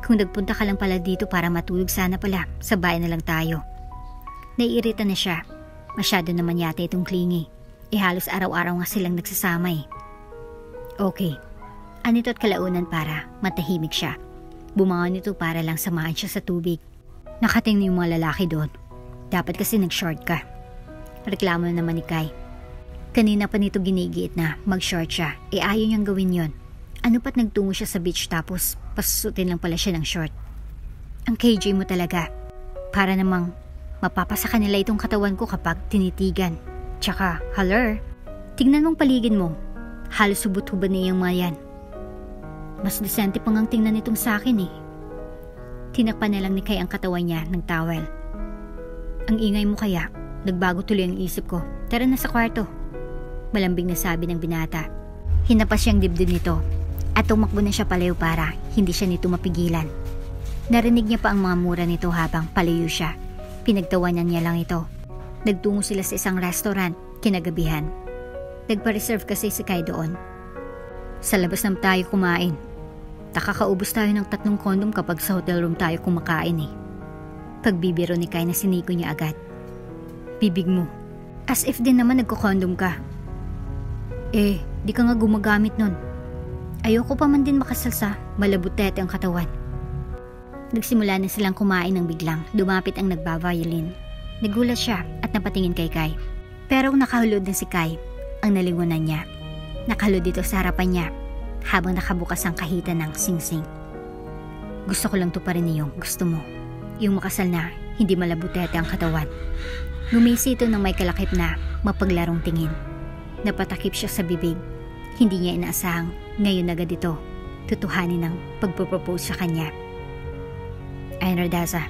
Kung nagpunta ka lang pala dito para matulog sana pala, sa bayan na lang tayo. Naiirita na siya. Masyado naman yata itong clingy. Halos araw-araw nga silang nagsasama eh. Okay. Anito't kalaunan para matahimik siya. Bumangon ito para lang samahan siya sa tubig. Nakatingin yung mga lalaki doon. Dapat kasi nag-short ka. Reklamo na naman ni Kai. Kanina pa nito ginigiit na mag-short siya. Ayaw niyang gawin yon. Ano pat nagtungo siya sa beach tapos pasusutin lang pala siya ng short. Ang KJ mo talaga. Para namang mapapasa kanila itong katawan ko kapag tinitigan. Tsaka, haler. Tingnan mong paligid mo. Halos subot-hubad na iyang mga yan. Mas desente pang ang tingnan nitong sa akin eh. Tinakpan na lang ni Kai ang katawan niya ng towel. Ang ingay mo kaya. Nagbago tuloy ang isip ko. Tara na sa kwarto. Malambing na sabi ng binata. Hinapas siyang dibdib nito at tumakbo na siya palayo para hindi siya nito mapigilan. Narinig niya pa ang mga mura nito habang palayo siya. Pinagtawanan niya lang ito. Nagtungo sila sa isang restaurant kinagabihan. Nagpa-reserve kasi si Kai doon. Sa labas naman tayo kumain. Nakakaubos tayo ng 3 kondom kapag sa hotel room tayo kumakain eh. Pagbibiro ni Kai na siniko niya agad. Bibig mo. As if din naman nagko-kondom ka. Di ka nga gumagamit nun. Ayoko pa man din makasal sa malabutete ang katawan. Nagsimula na silang kumain ng biglang dumapit ang nagbaviolin. Nagulat siya at napatingin kay Kai. Pero nakahulod na si Kai, ang nalingunan niya. Nakahulod dito sa harapan niya habang nakabukas ang kahitan ng singsing. Gusto ko lang to pa rin yung gusto mo. Yung makasal na hindi malabutete ang katawan. Ngumisi ito ng may kalakip na mapaglarong tingin. Napatakip siya sa bibig. Hindi niya inaasahang ngayon agad ito tutuhanin ng pagpropose sa kanya. Ayn Radaza,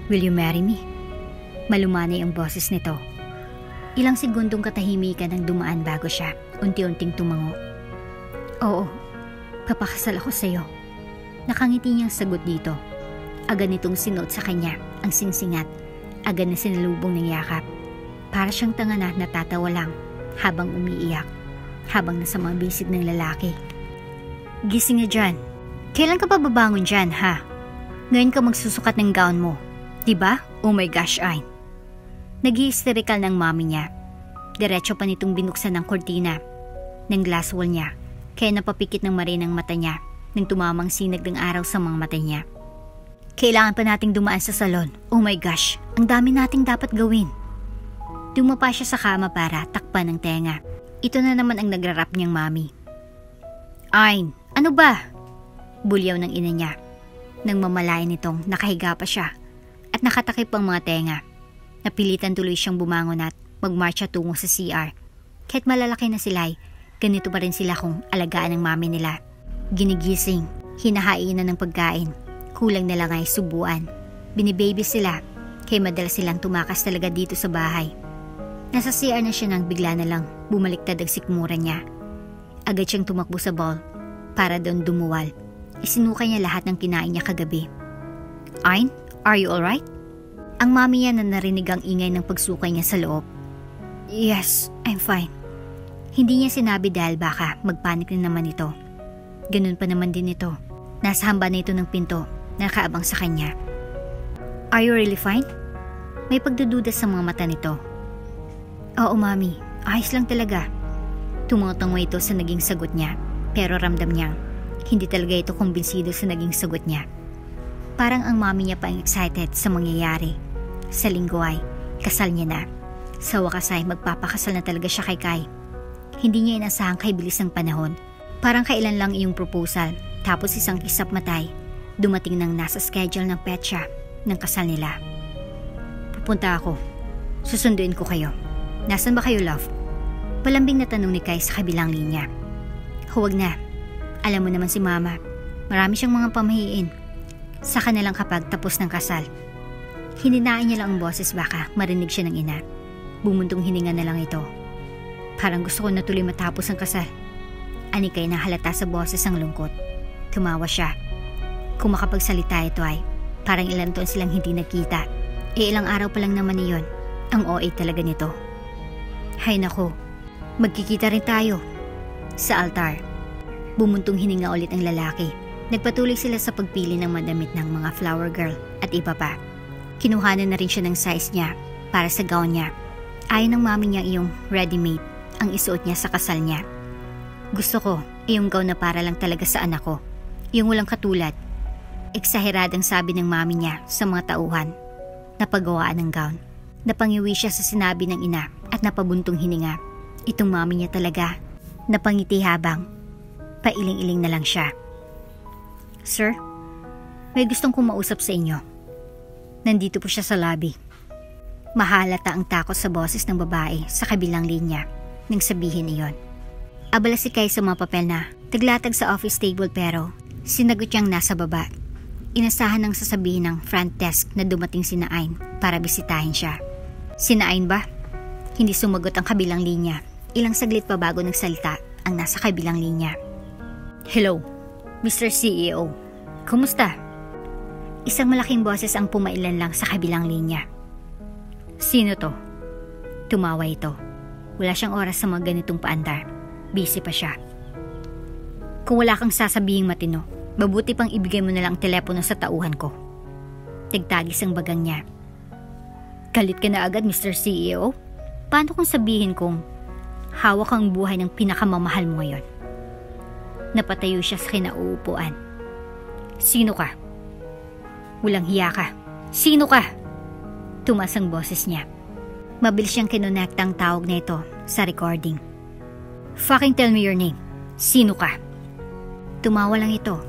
will you marry me? Malumanay ang boses nito. Ilang segundong katahimikan ang dumaan bago siya unti-unting tumango. Oo, papakasal ako sa'yo. Nakangiti niyang sagot dito. Agad nitong sinuot sa kanya ang singsingat. Agad na sinalubong ng yakap. Para siyang tanga na natatawa lang habang umiiyak. Habang nasa mga bisig ng lalaki. Gising na dyan. Kailan ka pa babangon dyan, ha? Ngayon ka magsusukat ng gown mo. Diba? Oh my gosh, Ayn. Nag-hysterical ng mami niya. Diretso pa nitong binuksan ng kortina ng glass wall niya. Kaya napapikit ng marin ang mata niya nang tumamang sinag ng araw sa mga mata niya. Kailangan pa nating dumaan sa salon. Oh my gosh, ang dami nating dapat gawin. Dumapa siya sa kama para takpan ng tenga. Ito na naman ang nagrarap niyang mami. Ayn, ano ba? Bulyaw ng ina niya. Nang mamalayan nitong nakahiga pa siya at nakatakip ang mga tenga. Napilitan tuloy siyang bumangon at magmarcha tungo sa CR. Kahit malalaki na sila, ganito pa rin sila kung alagaan ng mami nila. Ginigising, hinahainan ng pagkain. Kulang na lang ay subuan. Binibaby sila, kaya madalas silang tumakas talaga dito sa bahay. Nasa CR na siya nang bigla na lang bumaliktad ang sikmura niya. Agad siyang tumakbo sa ball para doon dumuwal. Isinukay niya lahat ng kinain niya kagabi. Ayn, are you alright? Ang mami niya na narinig ang ingay ng pagsukay niya sa loob. Yes, I'm fine. Hindi niya sinabi dahil baka magpanik na naman ito. Ganun pa naman din ito. Nasa hamba na ito ng pinto, nakaabang sa kanya. Are you really fine? May pagdududa sa mga mata nito. Oo, mami. Ayos lang talaga. Tumungo ito sa naging sagot niya, pero ramdam niyang hindi talaga ito kumbinsido sa naging sagot niya. Parang ang mami niya pa ang excited sa mangyayari. Sa linggo ay kasal niya na. Sa wakas ay magpapakasal na talaga siya kay Kai. Hindi niya inasahang kay bilis ng panahon. Parang kailan lang iyong proposal, tapos isang kisap matay, dumating nang nasa schedule ng petsa ng kasal nila. Pupunta ako. Susunduin ko kayo. Nasaan ba kayo, love? Palambing na tanong ni Kai sa kabilang linya. Huwag na. Alam mo naman si mama. Marami siyang mga pamahiin. Saka na lang kapag tapos ng kasal. Hininaan niya lang ang boses baka marinig siya ng ina. Bumuntong hininga na lang ito. Parang gusto ko na tuloy matapos ang kasal. Ani Kai na halata sa boses ang lungkot. Tumawa siya. Kung makapagsalita ito ay parang ilang taon silang hindi nagkita. Ilang araw pa lang naman iyon. Ang OA talaga nito. Hay nako, magkikita rin tayo. Sa altar. Bumuntong hininga ulit ang lalaki. Nagpatuloy sila sa pagpili ng madamit ng mga flower girl at iba pa. Kinuhanan na rin siya ng size niya para sa gown niya. Ayon ng mami niya iyong ready-made ang isuot niya sa kasal niya. Gusto ko iyong gown na para lang talaga sa anak ko. Yung walang katulad. Eksaheradang sabi ng mami niya sa mga tauhan. Napagawaan ng gown. Napangiwi siya sa sinabi ng ina at napabuntong hininga. Itong mami niya talaga. Napangiti habang pailing-iling na lang siya. Sir, may gustong kumausap sa inyo. Nandito po siya sa lobby. Mahalata ang takot sa boses ng babae sa kabilang linya nang sabihin iyon. Abala si Kai sa mga papel na taglatag sa office table pero sinagot niyang nasa baba. Inasahan ng sasabihin ng front desk na dumating si Ain para bisitahin siya. Si Ain ba? Hindi sumagot ang kabilang linya. Ilang saglit pa bago nagsalita ang nasa kabilang linya. Hello, Mr. CEO. Kumusta? Isang malaking boses ang pumailan lang sa kabilang linya. Sino to? Tumawa ito. Wala siyang oras sa mga ganitong paandar. Busy pa siya. Kung wala kang sasabihing matino, mabuti pang ibigay mo na lang telepono sa tauhan ko. Tigtagis ang bagang niya. Galit ka na agad, Mr. CEO? Paano kung sabihin kong hawak ang buhay ng pinakamamahal mo ngayon? Napatayo siya sa kinauupuan. Sino ka? Walang hiya ka. Sino ka? Tumas ang boses niya. Mabilis siyang kinonekta ang tawag na ito sa recording. Fucking tell me your name. Sino ka? Tumawa lang ito.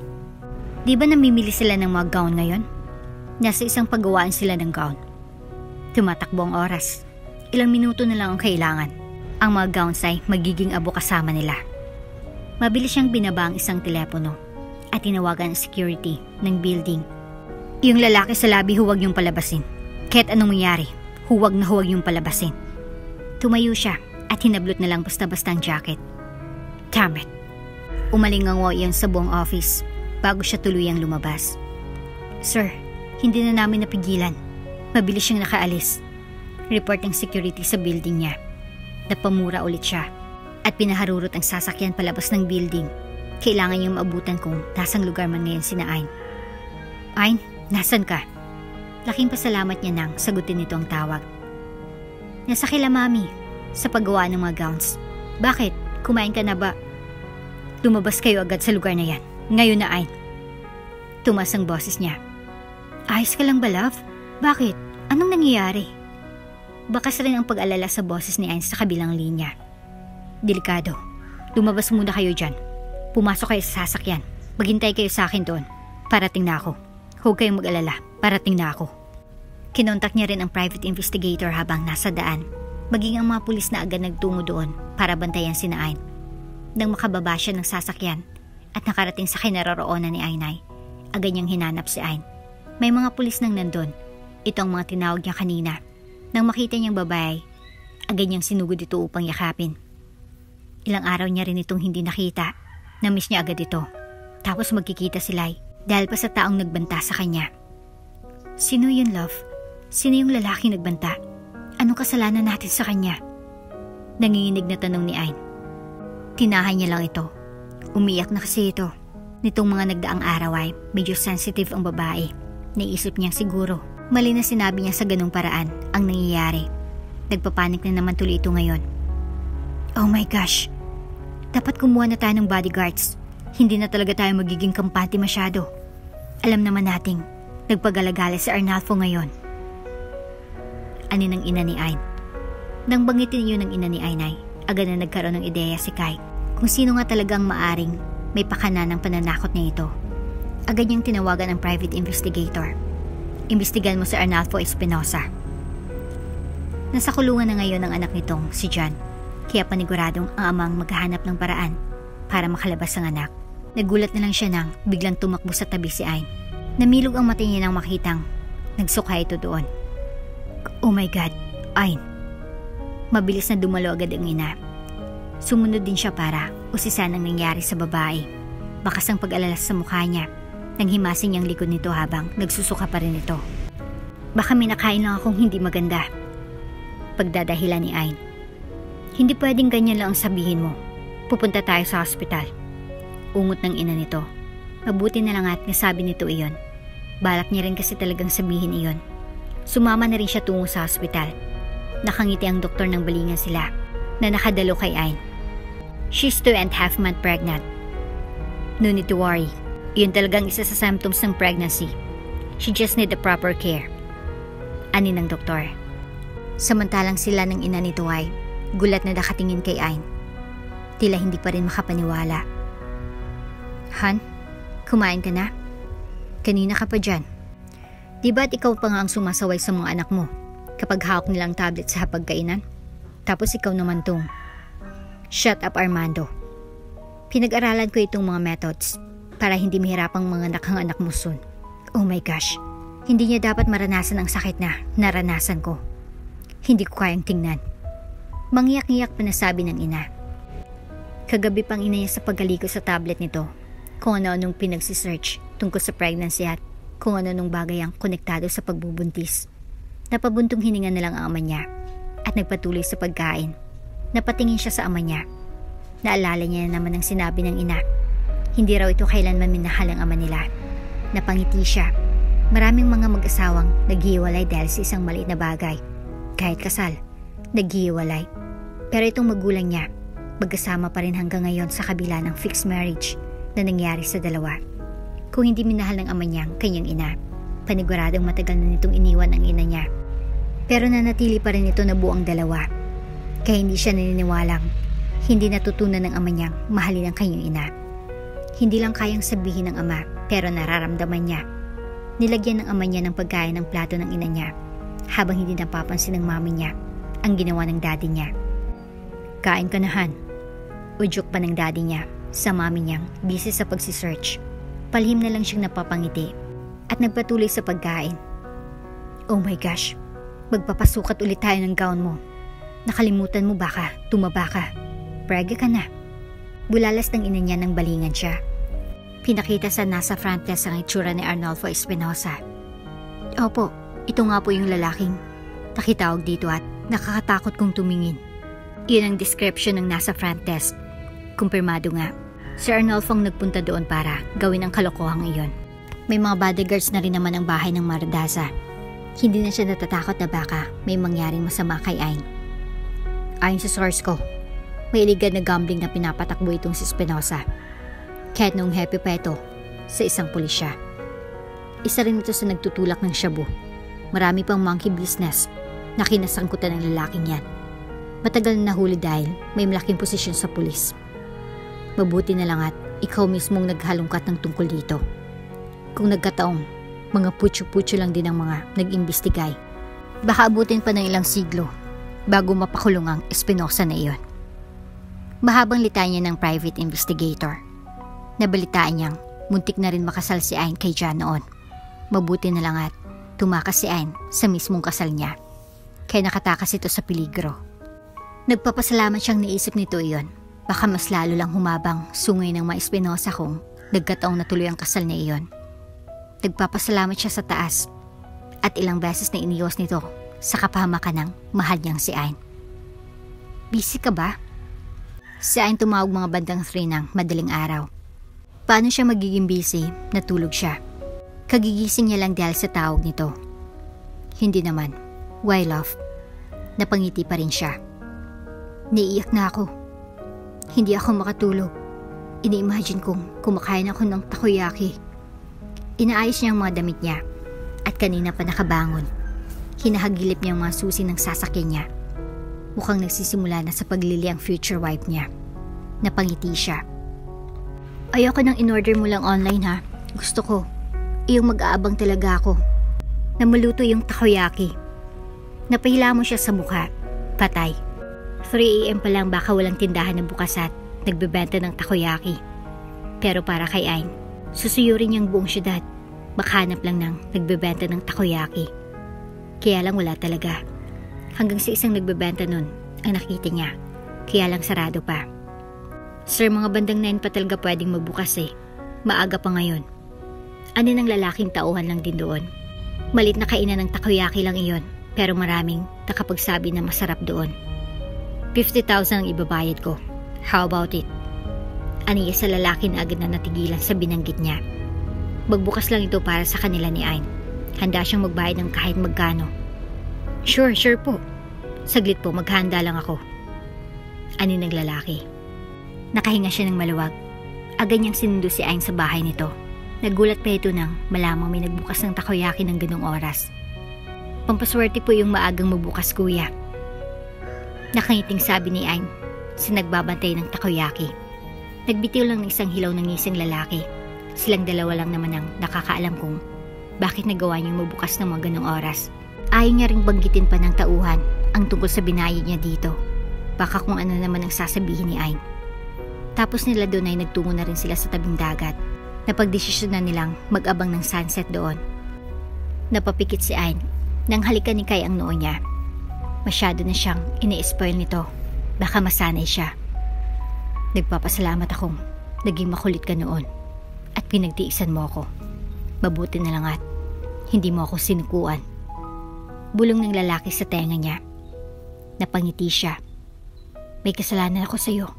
Di ba namimili sila ng mga gown ngayon? Nasa isang paggawaan sila ng gown. Tumatakbo ang oras. Ilang minuto na lang ang kailangan. Ang mga gowns ay magiging abo kasama nila. Mabilis siyang binaba ang isang telepono at tinawagan ang security ng building. Yung lalaki sa lobby huwag niyong palabasin. Kahit anong mangyari, huwag na huwag niyong palabasin. Tumayo siya at hinablot na lang basta-basta ang jacket. Damn it. Umalingango iyon sa buong office bago siya tuluyang lumabas. Sir, hindi na namin napigilan. Mabilis siyang nakaalis. Report ng security sa building niya. Napamura ulit siya at pinaharurot ang sasakyan palabas ng building. Kailangan niyang maabutan kung nasang lugar man ngayon si Ain. Ain, nasan ka? Laking pasalamat niya nang sagutin nito ang tawag. Nasa kila mami, sa paggawa ng mga gowns. Bakit? Kumain ka na ba? Lumabas kayo agad sa lugar na yan. Ngayon na, Ain. Tumas ang boses niya. Ayos ka lang ba, love? Bakit? Anong nangyayari? Bakas rin ang pag-alala sa boses ni Ain sa kabilang linya. Delikado. Lumabas muna kayo dyan. Pumasok kayo sa sasakyan. Maghintay kayo sa akin doon. Parating na ako. Huwag kayong mag-alala. Parating na ako. Kinontak niya rin ang private investigator habang nasa daan. Maging ang mga pulis na agad nagtungo doon para bantayan si Ain. Nang makababa siya ng sasakyan at nakarating sa kinaroroonan ni Ainay, agad niyang hinanap si Ain. May mga pulis nang nandun. Ito ang mga tinawag niya kanina. Nang makita niyang babae, agad niyang sinugod ito upang yakapin. Ilang araw niya rin itong hindi nakita. Namiss niya agad ito. Tapos magkikita sila dahil pa sa taong nagbanta sa kanya. Sino yun, love? Sino yung lalaking nagbanta? Anong kasalanan natin sa kanya? Nanginginig na tanong ni Ain. Tinahan niya lang ito. Umiyak na kasi ito. Nitong mga nagdaang araw ay medyo sensitive ang babae. Naisip niyang siguro mali na sinabi niya sa ganung paraan ang nangyayari. Nagpapanik na naman tuloy ito ngayon. Oh my gosh! Dapat kumuha na tayo ng bodyguards. Hindi na talaga tayo magiging kampante masyado. Alam naman nating nagpagalagala si Arnalfo ngayon. Ani ng ina ni Ayn. Nang banggitin iyon ng ina ni Ayn ay agad na nagkaroon ng ideya si Kai kung sino nga talagang maaring may pakana ng pananakot niya ito. Agad niyang tinawagan ang private investigator. Imbestigan mo si Arnalfo Espinosa. Nasa kulungan na ngayon ang anak nitong si John, kaya paniguradong ang amang maghahanap ng paraan para makalabas ang anak. Nagulat na lang siya nang biglang tumakbo sa tabi si Ayn. Namilog ang mata niya nang makitang nagsuka ito doon. Oh my God, Ayn! Mabilis na dumalo agad ang ina. Sumunod din siya para usisan ang nangyari sa babae. Bakas ang pag-alala sa mukha niya nang himasin niyang likod nito habang nagsusuka pa rin ito. Baka may nakain lang akong hindi maganda. Pagdadahilan ni Ayn. Hindi pwedeng ganyan lang ang sabihin mo. Pupunta tayo sa ospital. Ungot ng ina nito. Mabuti na lang at nasabi nito iyon. Balak niya rin kasi talagang sabihin iyon. Sumama na rin siya tungo sa ospital. Nakangiti ang doktor ng balingan sila na nakadalo kay Ayn. She's 2.5 months pregnant. No need to worry. Iyon talagang isa sa symptoms ng pregnancy. She just need the proper care. Ani ng doktor. Samantalang sila ng ina nito ay gulat na nakatingin kay Ayn. Tila hindi pa rin makapaniwala. Han, kumain ka na? Kanina ka pa dyan. Diba't ikaw pa nga ang sumasaway sa mga anak mo kapag hawak nilang tablet sa hapagkainan? Tapos ikaw naman tong, shut up Armando. Pinag-aralan ko itong mga methods para hindi mahirapang mga anak mo soon. Oh my gosh, hindi niya dapat maranasan ang sakit na naranasan ko. Hindi ko kayang tingnan. Mangiyak-ngiyak pa nasabi ng ina. Kagabi pang ina niya sa paggaliko sa tablet nito kung ano-anong pinagsisearch tungkol sa pregnancy at kung ano-anong bagay ang konektado sa pagbubuntis. Napabuntong hininga na lang ang ama niya at nagpatuloy sa pagkain. Napatingin siya sa ama niya. Naalala niya na naman ang sinabi ng ina. Hindi raw ito kailanman minahal ang ama nila. Napangiti siya. Maraming mga mag-asawang naghiwalay dahil sa isang maliit na bagay. Kahit kasal, naghiwalay. Pero itong magulang niya, magkasama pa rin hanggang ngayon sa kabila ng fixed marriage na nangyari sa dalawa. Kung hindi minahal ng ama niya ang kanyang ina, paniguradong matagal na nitong iniwan ang ina niya. Pero nanatili pa rin ito na buo ang dalawa. Kaya hindi siya naniniwalang hindi natutunan ng ama niyang mahalin ang kanyang ina. Hindi lang kayang sabihin ng ama pero nararamdaman niya. Nilagyan ng ama niya ng pagkain ng plato ng ina niya habang hindi napapansin ng mami niya ang ginawa ng daddy niya. Kain ka na Han. Udyok pa ng daddy niya sa mami niyang busy sa pagsisearch. Palihim na lang siyang napapangiti at nagpatuloy sa pagkain. Oh my gosh, magpapasukat ulit tayo ng gown mo. Nakalimutan mo baka tumaba ka. Prega ka na. Bulalas ng ina niya nang balingan siya. Pinakita sa nasa front desk ang itsura ni Arnalfo Espinosa. Opo, ito nga po yung lalaking nakitawag dito at nakakatakot kong tumingin. Iyon ang description ng nasa front desk. Kumpirmado nga, si Arnalfo ang nagpunta doon para gawin ang kalokohang iyon. May mga bodyguards na rin naman ang bahay ng Mardaza. Hindi na siya natatakot na baka may mangyaring masama kay Ayn. Ayon sa source ko, may illegal na gambling na pinapatakbo itong si Espinosa. Kahit noong happy pa ito sa isang pulisya. Isa rin ito sa nagtutulak ng shabu. Marami pang monkey business na kinasangkutan ng lalaking yan. Matagal na nahuli dahil may malaking posisyon sa pulis. Mabuti na lang at ikaw mismong naghalungkat ng tungkol dito. Kung nagkataong, mga putyo-putyo lang din ang mga nag-imbestigay. Baka abutin pa ng ilang siglo bago mapakulong ang Espinosa na iyon. Mahabang litanya ng private investigator. Nabalitaan niyang muntik na rin makasal si Ayn kay John noon. Mabuti na lang at tumakas si Ayn sa mismong kasal niya. Kaya nakatakas ito sa peligro. Nagpapasalamat siyang naisip nito iyon. Baka mas lalo lang humabang sungay ng mga Espinosa kung nagkataong natuloy ang kasal na iyon. Nagpapasalamat siya sa taas at ilang beses na iniwas nito sa kapahamakan ng mahal niyang si Ayn. Busy ka ba? Si Ayn tumawag mga bandang 3 ng madaling araw. Paano siya magiging busy? Natulog siya. Kagigising niya lang dahil sa tawag nito. Hindi naman. Why love? Napangiti pa rin siya. Naiiyak na ako. Hindi ako makatulog. Ini-imagine kong kumakain ako ng takoyaki. Inaayos niya ang mga damit niya. At kanina pa nakabangon. Hinahagilip niya ang mga susi ng sasakyan niya. Mukhang nagsisimula na sa paglili ang future wife niya. Napangiti siya. Ayoko nang in-order mo lang online ha. Gusto ko. Iyong mag-aabang talaga ako. Namuluto yung takoyaki. Napahila mo siya sa mukha. Patay. 3 AM pa lang baka walang tindahan na bukas at nagbebenta ng takoyaki. Pero para kay Ayn, susuyurin niyang buong syudad. Makahanap lang ng nagbebenta ng takoyaki. Kaya lang wala talaga. Hanggang sa isang nagbebenta nun ang nakita niya. Kaya lang sarado pa. Sir, mga bandang 9 pa talaga pwedeng magbukas eh. Maaga pa ngayon. Ano ng lalaking tauhan lang din doon. Malit na kainan ng takoyaki lang iyon. Pero maraming nakapagsabi na masarap doon. 50,000 ang ibabayad ko. How about it? Aniya sa lalaki na agad na natigilan sa binanggit niya. Magbukas lang ito para sa kanila ni Ayn. Handa siyang magbayad ng kahit magkano. Sure po. Saglit po, maghanda lang ako. Ani ng lalaki. Nakahinga siya ng maluwag. Agad niyang sinundo si Ayn sa bahay nito. Nagulat pa ito nang malamang may nagbukas ng takoyaki ng ganung oras. Pampaswerte po yung maagang magbukas, kuya. Nakangiting sabi ni Ayn sa nagbabantay ng takoyaki. Nagbitiw lang ng isang hilaw ng isang lalaki. Silang dalawa lang naman ang nakakaalam kung bakit nagawa niyang magbukas ng mga ganung oras. Ayaw niya ring banggitin pa ng tauhan ang tungkol sa binayad niya dito. Baka kung ano naman ang sasabihin ni Ayn. Tapos nila doon ay nagtungo na rin sila sa tabing dagat. Napagdesisyon na nilang mag-abang ng sunset doon. Napapikit si Ayn nang halikan ni Kai ang noo niya. Masyado na siyang ini-spoil nito. Baka masanay siya. Nagpapasalamat akong naging makulit ka noon at pinagtiisan mo ako. Mabuti na lang at hindi mo ako sinukuan. Bulong ng lalaki sa tenga niya. Napangiti siya. May kasalanan ako sa iyo.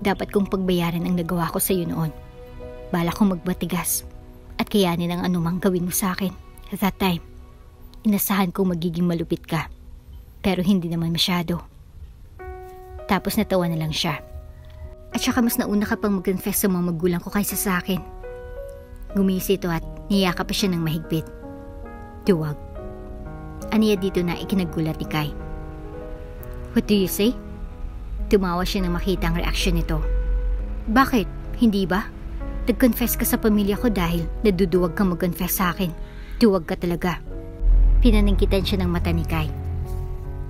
Dapat kong pagbayaran ang nagawa ko sa iyo noon. Bala kong magbatigas at kayanin ang anumang gawin mo sa akin. At that time, inasahan kong magiging malupit ka. Pero hindi naman masyado. Tapos natawa na lang siya. At saka mas nauna ka pang mag-confess sa mga magulang ko kaysa sa akin. Gumisi ito at niyakap pa siya ng mahigpit. Duwag. Aniya dito na ikinagulat ni Kai. What do you say? Tumawa siya nang makita ang reaksyon nito. Bakit? Hindi ba? Nag-confess ka sa pamilya ko dahil naduduwag kang mag-confess sa akin. Duwag ka talaga. Pinaningkitan siya ng mata ni Kai.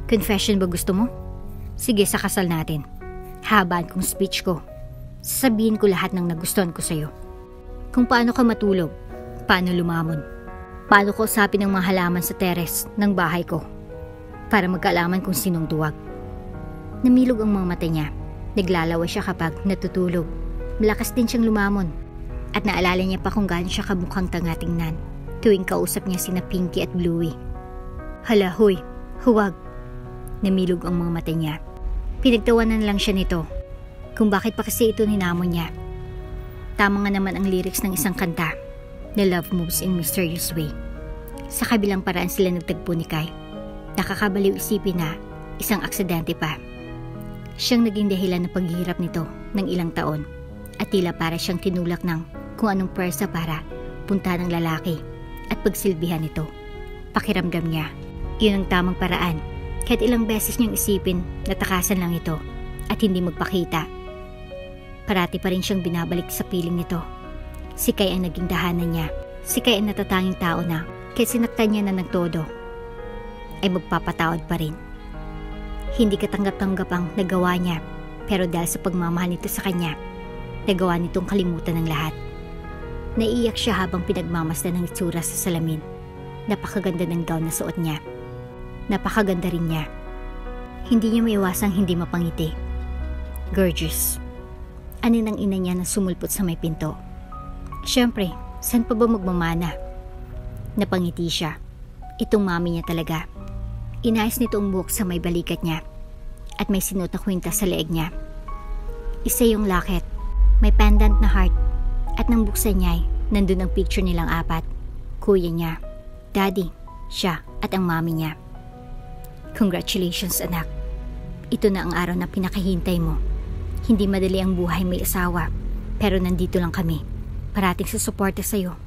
Confession ba gusto mo? Sige, sa kasal natin. Habaan kong speech ko. Sasabihin ko lahat ng nagustuhan ko sa'yo. Kung paano ka matulog, paano lumamon, paano ko usapin ang mga halaman sa teres ng bahay ko para magkaalaman kung sinong duwag. Namilog ang mga mata niya. Naglalawa siya kapag natutulog. Malakas din siyang lumamon. At naalala niya pa kung gaano siya kamukhang tanga-tingnan tuwing kausap niya sina Pinky at Bluey. Hala, hoy, huwag. Namilog ang mga mata niya. Pinagtawanan lang siya nito kung bakit pa kasi ito ninamon niya. Tama nga naman ang lyrics ng isang kanta na love moves in mysterious way. Sa kabilang paraan sila nagtagpo ni Kai. Nakakabaliw isipin na isang aksidente pa. Siyang naging dahilan ng paghihirap nito ng ilang taon at tila para siyang tinulak ng kung anong pwersa para punta ng lalaki at pagsilbihan nito. Pakiramdam niya, iyon ang tamang paraan. Kahit ilang beses niyang isipin na takasan lang ito at hindi magpakita. Parati pa rin siyang binabalik sa piling nito. Si Kai ang naging dahanan niya. Si Kai ang natatanging tao na kahit sinaktan niya na ng todo ay magpapatawad pa rin. Hindi katanggap-tanggap ang nagawa niya, pero dahil sa pagmamahal nito sa kanya, nagawa nitong kalimutan ng lahat. Naiiyak siya habang pinagmamasdan ng itsura sa salamin. Napakaganda ng gown na suot niya. Napakaganda rin niya. Hindi niya maiwasang hindi mapangiti. Gorgeous. Anin ang ina niya na sumulpot sa may pinto. Siyempre, saan pa ba magmamana? Napangiti siya. Itong mami niya talaga. Inayos nito ang buhok sa may balikat niya at may sinuot na kwintas sa leeg niya. Isa yung locket, may pendant na heart, at nang buksan niya, nandun ang picture nilang apat. Kuya niya, daddy, siya, at ang mami niya. Congratulations anak. Ito na ang araw na pinakahintay mo. Hindi madali ang buhay may asawa, pero nandito lang kami, parating sa suporta sa'yo.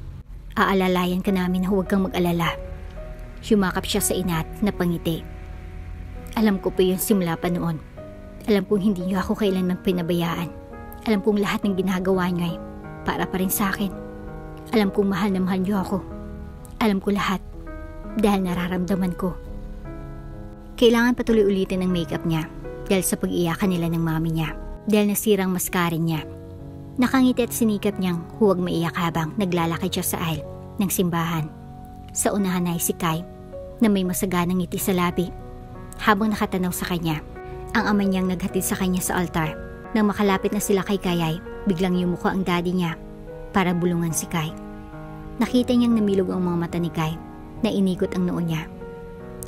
Aalalayan ka namin na huwag kang mag-alala. Yumakap siya sa ina at napangiti. Alam ko po yun simula pa noon. Alam kong hindi niyo ako kailanman pinabayaan. Alam kong lahat ng ginagawa niyo ay para pa rin sa akin. Alam kong mahal na mahal niyo ako. Alam ko lahat dahil nararamdaman ko. Kailangan patuloy ulitin ang makeup niya dahil sa pag-iyakan nila ng mami niya, dahil nasirang mascara niya. Nakangiti at sinikap niyang huwag maiyak habang naglalakad siya sa aisle ng simbahan. Sa unahan ay si Kai na may masaganang ngiti sa labi. Habang nakatanaw sa kanya, ang ama niyang naghatid sa kanya sa altar. Nang makalapit na sila kay Kai ay biglang yumuko ang daddy niya para bulungan si Kai. Nakita niyang namilog ang mga mata ni Kai na inikot ang noo niya.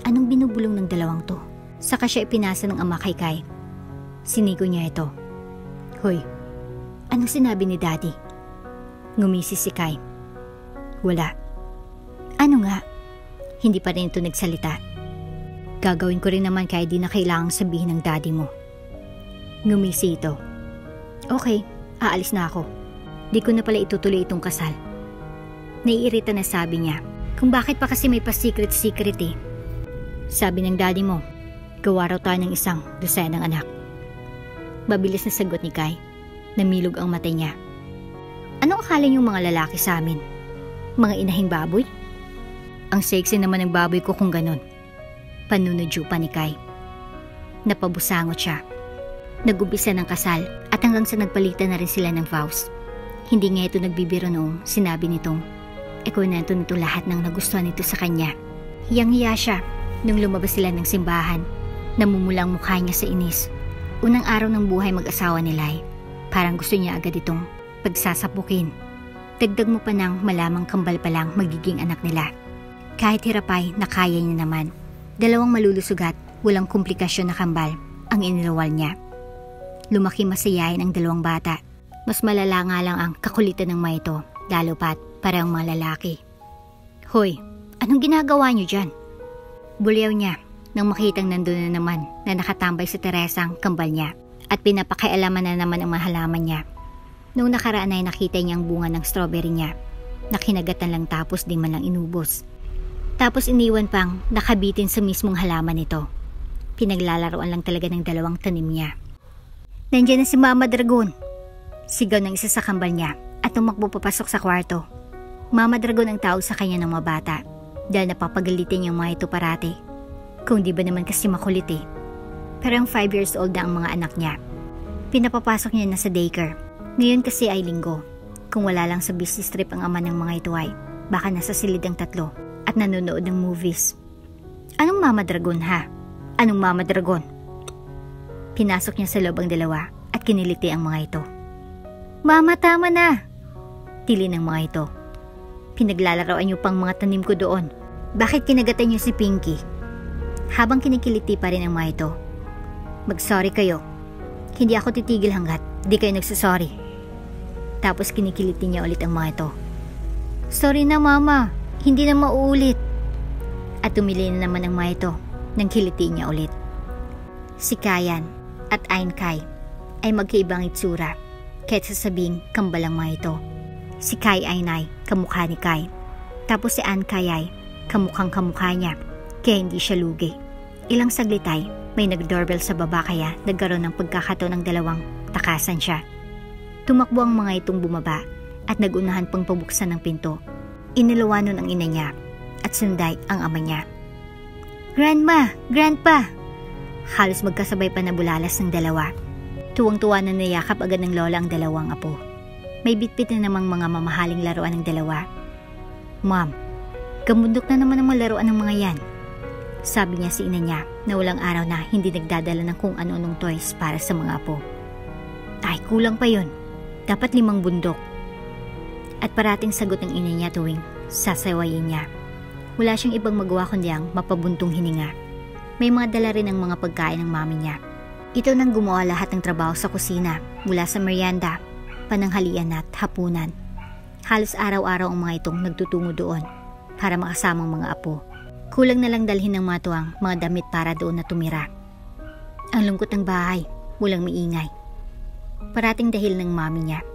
Anong binubulong ng dalawang to? Saka siya ipinasa ng ama kay Kai. Sinigo niya ito. Hoy, anong sinabi ni daddy? Ngumisi si Kai. Wala. Ano nga? Hindi pa rin ito nagsalita. Gagawin ko rin naman kaya di na kailangang sabihin ng daddy mo. Ngumisi ito. Okay, aalis na ako. Di ko na pala itutuloy itong kasal. Naiirita na sabi niya. Kung bakit pa kasi may pa-secret-secret eh. Sabi ng daddy mo, gawa raw tayo ng isang dosenang anak. Mabilis na sagot ni Kai. Namilog ang mata niya. Anong akala niyong mga lalaki sa amin? Mga inahing baboy? Ang sexy naman ng baboy ko kung ganon. Panunodyo pa ni Kai. Napabusangot siya. Nag-umpisa ng kasal at hanggang sa nagpalitan na rin sila ng vows. Hindi nga ito nagbibiro noong sinabi nitong kwento nito lahat ng nagustuhan nito sa kanya. Hiyang-hiya siya nung lumabas sila ng simbahan. Namumulang mukha niya sa inis. Unang araw ng buhay mag-asawa nila ay parang gusto niya agad itong pagsasapukin. Dagdag mo pa ng malamang kambal pa lang magiging anak nila. Kahit hirap ay nakaya niya naman. 2 malulusog at walang komplikasyon na kambal ang inirawal niya. Lumaki masayahin ang 2 bata. Mas malala nga lang ang kakulitan ng mga ito, lalo pat parang mga lalaki. Hoy, anong ginagawa niyo dyan? Bulyaw niya nang makitang nandun na naman na nakatambay si Teresa ang kambal niya at pinapakialaman na naman ang mga halaman niya. Noong nakaraan ay nakita niya ang bunga ng strawberry niya na kinagatan lang tapos di man lang inubos. Tapos iniwan pang nakabitin sa mismong halaman nito. Pinaglalaroan lang talaga ng 2 tanim niya. Nandiyan na si Mama Dragon. Sigaw ng isa sa kambal niya at tumakbo papasok sa kwarto. Mama Dragon ang tawag sa kanya ng mga bata dahil napapagalitin yung mga ito parati. Kung di ba naman kasi makulit eh. Pero ang 5 years old na ang mga anak niya. Pinapapasok niya na sa daycare. Ngayon kasi ay linggo. Kung wala lang sa business trip ang ama ng mga ito ay baka nasa silid ang 3 at nanonood ng movies. Anong Mama Dragon ha? Anong Mama Dragon? Pinasok niya sa loob ang 2 at kiniliti ang mga ito. Mama, tama na! Tili ng mga ito. Pinaglalaroan niyo pang mga tanim ko doon. Bakit kinagatan niyo si Pinky? Habang kinikiliti pa rin ang mga ito. Mag-sorry kayo. Hindi ako titigil hanggat di kayo nagsasorry. Tapos kinikiliti niya ulit ang mga ito. Sorry na mama, hindi na mauulit. At tumili na naman ang mga ito nang kiliti niya ulit. Si Kayan at Ain Kai ay magkaibang itsura kahit sasabing kambal ang mga ito. Si Kai ay kamukha ni Kai. Tapos si An Kai ay kamukhang kamukha niya kaya hindi siya lugi. Ilang saglit ay may nag-doorbell sa baba kaya nagkaroon ng pagkakataon ng 2 takasan siya. Tumakbo ang mga itong bumaba at nagunahan pang pabuksan ng pinto. Inilawanon ang ina niya at sunday ang ama niya. Grandma! Grandpa! Halos magkasabay pa nabulalas ng 2. Tuwang-tuwa na niyakap agad ng lola ang 2 apo. May bitbit na namang mga mamahaling laruan ng 2. Mom, gamundok na naman ang mga laruan ng mga yan. Sabi niya si ina niya na walang araw na hindi nagdadala ng kung ano-anong toys para sa mga apo. Ay, kulang pa yun. Dapat 5 bundok. At parating sagot ng ina niya tuwing sasawayin niya. Wala siyang ibang magawa kundi ang mapabuntong hininga. May mga dala rin ang mga pagkain ng mami niya. Ito nang gumawa lahat ng trabaho sa kusina mula sa merienda, pananghalian at hapunan. Halos araw-araw ang mga itong nagtutungo doon para makasamang mga apo. Kulang na lang dalhin ng matuwang mga damit para doon na tumira. Ang lungkot ng bahay, walang maingay. Parating dahil ng mami niya.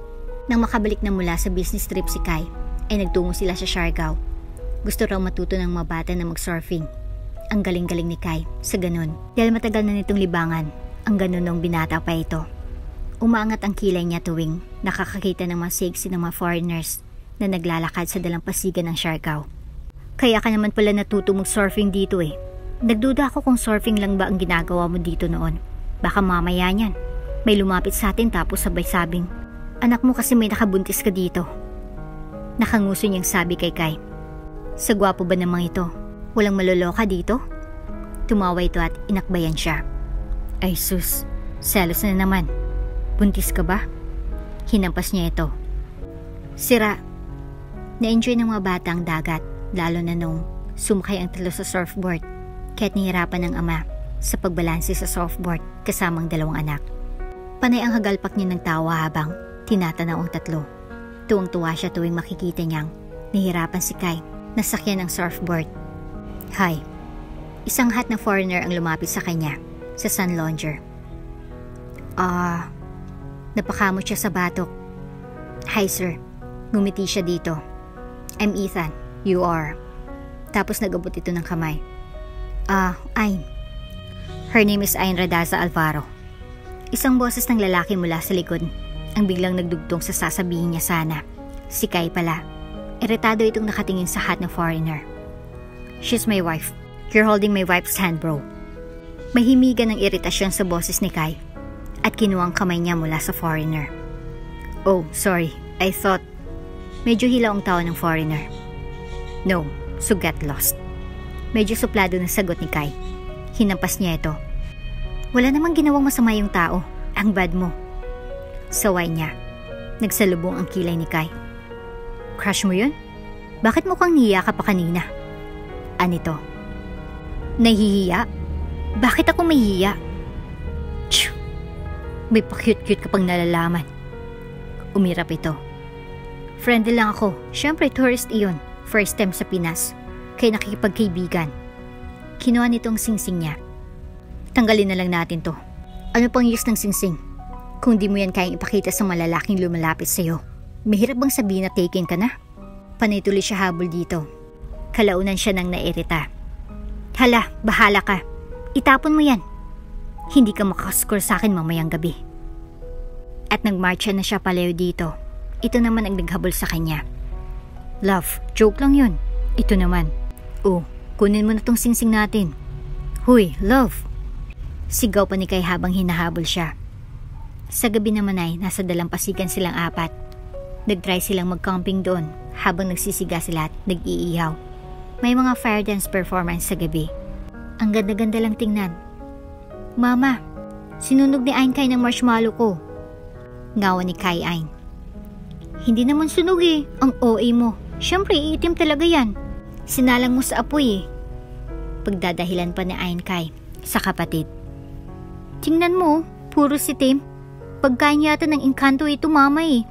Nang makabalik na mula sa business trip si Kai, ay nagtungo sila sa Siargao. Gusto raw matuto ng mga bata na mag-surfing. Ang galing-galing ni Kai sa ganun. Dahil matagal na nitong libangan, ang ganun nung binata pa ito. Umaangat ang kilay niya tuwing nakakakita ng mga sexy ng mga foreigners na naglalakad sa dalampasigan ng Siargao. Kaya ka naman pala natuto mag-surfing dito eh. Nagduda ako kung surfing lang ba ang ginagawa mo dito noon. Baka mamaya niyan, may lumapit sa atin tapos sabay sabing, anak mo kasi may nakabuntis ka dito. Nakanguso niyang sabi kay Kai. Sa gwapo ba namang ito? Walang maloloka dito? Tumawa ito at inakbayan siya. Ay sus, selos na naman. Buntis ka ba? Hinampas niya ito. Sira. Na-enjoy ng mga bata ang dagat, lalo na nung sumakay ang talo sa surfboard, kaya't nihirapan ng ama sa pagbalanse sa surfboard kasamang 2 anak. Panay ang hagalpak niya ng tawa habang tinatanaw ang tatlo. Tuwang-tuwa siya tuwing makikita niyang nahihirapan si Kai na sakyan ng surfboard. Hi. Isang hot na foreigner ang lumapit sa kanya sa sun lounger. Napakamot siya sa batok. Hi sir. Ngumiti siya dito. I'm Ethan. You are. Tapos nagabot ito ng kamay. Ayn. Her name is Ayn Radaza Alvaro. Isang boses ng lalaki mula sa likod ang biglang nagdugtong sa sasabihin niya sana. Si Kai pala. Iritado itong nakatingin sa hot na foreigner. She's my wife. You're holding my wife's hand, bro. May himigan ng iritasyon sa boses ni Kai at kinuwang kamay niya mula sa foreigner. Oh, sorry. I thought... Medyo hilaw ang tawa ng foreigner. No, so get lost. Medyo suplado na sagot ni Kai. Hinampas niya ito. Wala namang ginawang masama yung tao. Ang bad mo. Saway niya. Nagsalubong ang kilay ni Kai. Crush mo yun? Bakit mukhang nihiya ka pa kanina? Anito? Nahihiya? Bakit ako mahihiya? Tiyuh! May pa-cute-cute ka pang nalalaman. Umirap ito. Friendly lang ako. Siyempre tourist iyon. First time sa Pinas. Kaya nakikipagkaibigan. Kinuha nito ang singsing niya. Tanggalin na lang natin to. Ano pang use ng singsing? Kung di mo yan kayang ipakita sa malalaking lumalapit sa'yo. Mahirap bang sabihin na taken ka na? Panay tuloy siya habol dito. Kalaunan siya nang nairita. Hala, bahala ka. Itapon mo yan. Hindi ka makascore sa akin mamayang gabi. At nagmarcha na siya palayo dito. Ito naman ang naghabol sa kanya. Love, joke lang yun. Ito naman. Oh, kunin mo na tong singsing natin. Huy, love. Sigaw pa ni Kai habang hinahabol siya. Sa gabi naman ay nasa dalampasigan silang 4. Nag-try silang mag-camping doon habang nagsisiga sila at nag-iihaw. May mga fire dance performance sa gabi. Ang ganda-ganda lang tingnan. Mama, sinunog ni Ayn Kai ng marshmallow ko. Ngawa ni Kai Ayn. Hindi naman sunog eh, ang OA mo. Siyempre, iitim talaga yan. Sinalang mo sa apoy eh. Pagdadahilan pa ni Ayn Kai sa kapatid. Tingnan mo, puro sitim. Pagkain yata ng engkanto ito mama eh.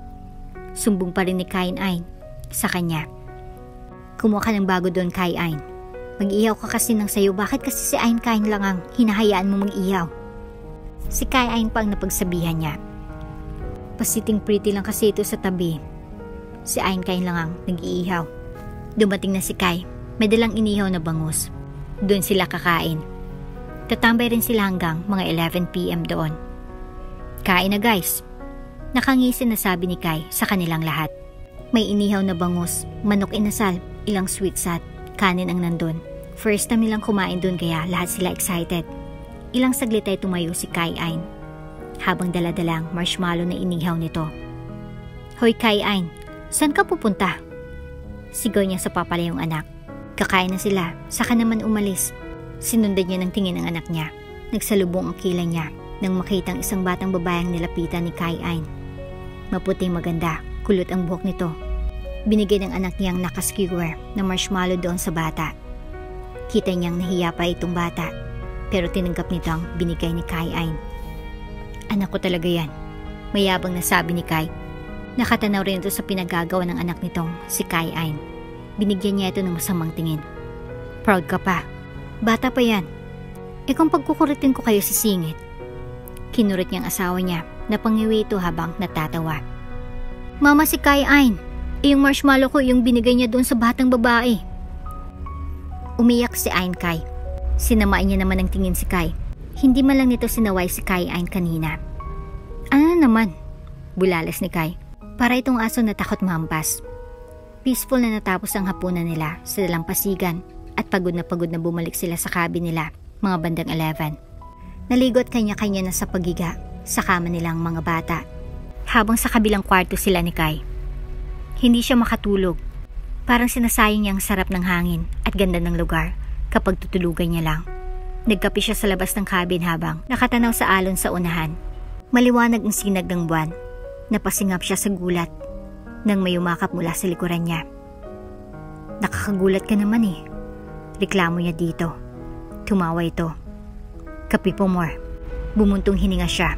Sumbong pa rin ni Kai Ayn sa kanya. Kumuha ka ng bago doon Kai Ayn. Mag-ihaw ka kasi ng sayo, bakit kasi si Ayn Kai lang ang hinahayaan mo mag-ihaw? Si Kai Ayn pa ang napagsabihan niya. Pasiting pretty lang kasi ito sa tabi. Si Ayn Kai lang ang nag-iihaw. Dumating na si Kai, may dalang inihaw na bangus. Doon sila kakain. Tatambay rin sila hanggang mga 11 PM doon. Kain na guys. Nakangisi na sabi ni Kai sa kanilang lahat. May inihaw na bangus, manok inasal, ilang sweets at kanin ang nandun. First time nilang kumain doon kaya lahat sila excited. Ilang saglit ay tumayo si Kai Ayn habang daladalang marshmallow na inihaw nito. Hoy Kai Ayn, saan ka pupunta? Sigaw niya sa papalayong anak. Kakain na sila, saka naman umalis. Sinundan niya ng tingin ang anak niya. Nagsalubong ang kilay niya nang makitang isang batang babayang nilapitan ni Kai Ayn. Maputing maganda, kulot ang buhok nito. Binigay ng anak niyang nakaskewer na marshmallow doon sa bata. Kita niyang nahiya pa itong bata, pero tinanggap nito ang binigay ni Kai Ayn. Anak ko talaga yan. Mayabang na sabi ni Kai. Nakatanaw rin ito sa pinagagawa ng anak nitong si Kai Ain. Binigyan niya ito ng masamang tingin. Proud ka pa. Bata pa yan. Kung pagkukuritin ko kayo sa singit. Kinurit niyang asawa niya na pangiwi ito habang natatawa. Mama, si Kai Ain. Yung marshmallow ko yung binigay niya doon sa batang babae. Umiyak si Ain Kai. Sinamaan niya naman ang tingin si Kai. Hindi man lang nito sinaway si Kai Ain kanina. Ano naman? Bulalas ni Kai. Para itong aso na takot mahampas. Peaceful na natapos ang hapunan nila sa dalampasigan at pagod na bumalik sila sa cabin nila mga bandang 11. Naligot kanya-kanya na sa pagiga sa kama nilang mga bata. Habang sa kabilang kwarto sila ni Kai. Hindi siya makatulog. Parang sinasayang niya ang sarap ng hangin at ganda ng lugar kapag tutulugan niya lang. Nagkape siya sa labas ng cabin habang nakatanaw sa alon sa unahan. Maliwanag ang sinag ng buwan. Napasingap siya sa gulat nang may umakap mula sa likuran niya. Nakakagulat ka naman eh. Reklamo niya dito. Tumawa ito. Kape po more. Bumuntong hininga siya.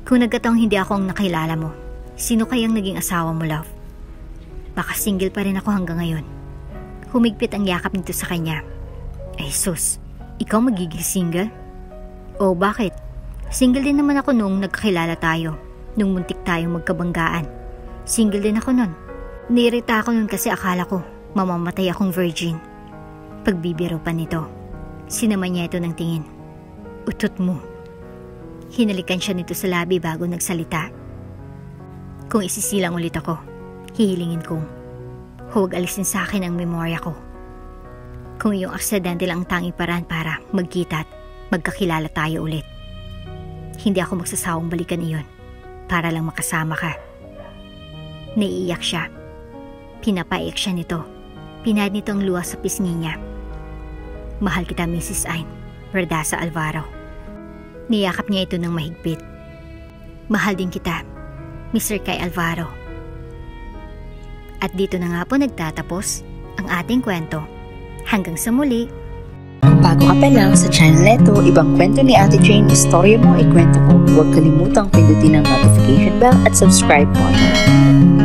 Kung nagkataong hindi ako ang nakilala mo, sino kayang naging asawa mo, love? Baka single pa rin ako hanggang ngayon. Humigpit ang yakap nito sa kanya. Ay sus, ikaw magiging single? O bakit? Single din naman ako nung nagkakilala tayo. Nung muntik tayong magkabanggaan. Single din ako nun. Niirita ako nun kasi akala ko mamamatay akong virgin. Pagbibiro pa nito. Sinaman niya ito ng tingin. Utot mo. Hinalikan siya nito sa labi bago nagsalita. Kung isisilang ulit ako, hihilingin kong huwag alisin sa akin ang memorya ko. Kung iyong aksidente lang ang tanging paraan para magkita at magkakilala tayo ulit. Hindi ako magsasawang balikan iyon para lang makasama ka. Naiiyak siya. Pinapaiyak siya nito. Pinahid nito ang luha sa pisngi niya. Mahal kita, Mrs. Ain. Verdasa Alvaro. Niyakap niya ito ng mahigpit. Mahal din kita, Mr. Kai Alvaro. At dito na nga po nagtatapos ang ating kwento. Hanggang sa muli. Kung bago ka pa lang sa channel neto, ibang kwento ni Ate Jane, istorya mo, ikwento ko. Huwag kalimutang pindutin ang notification bell at subscribe button.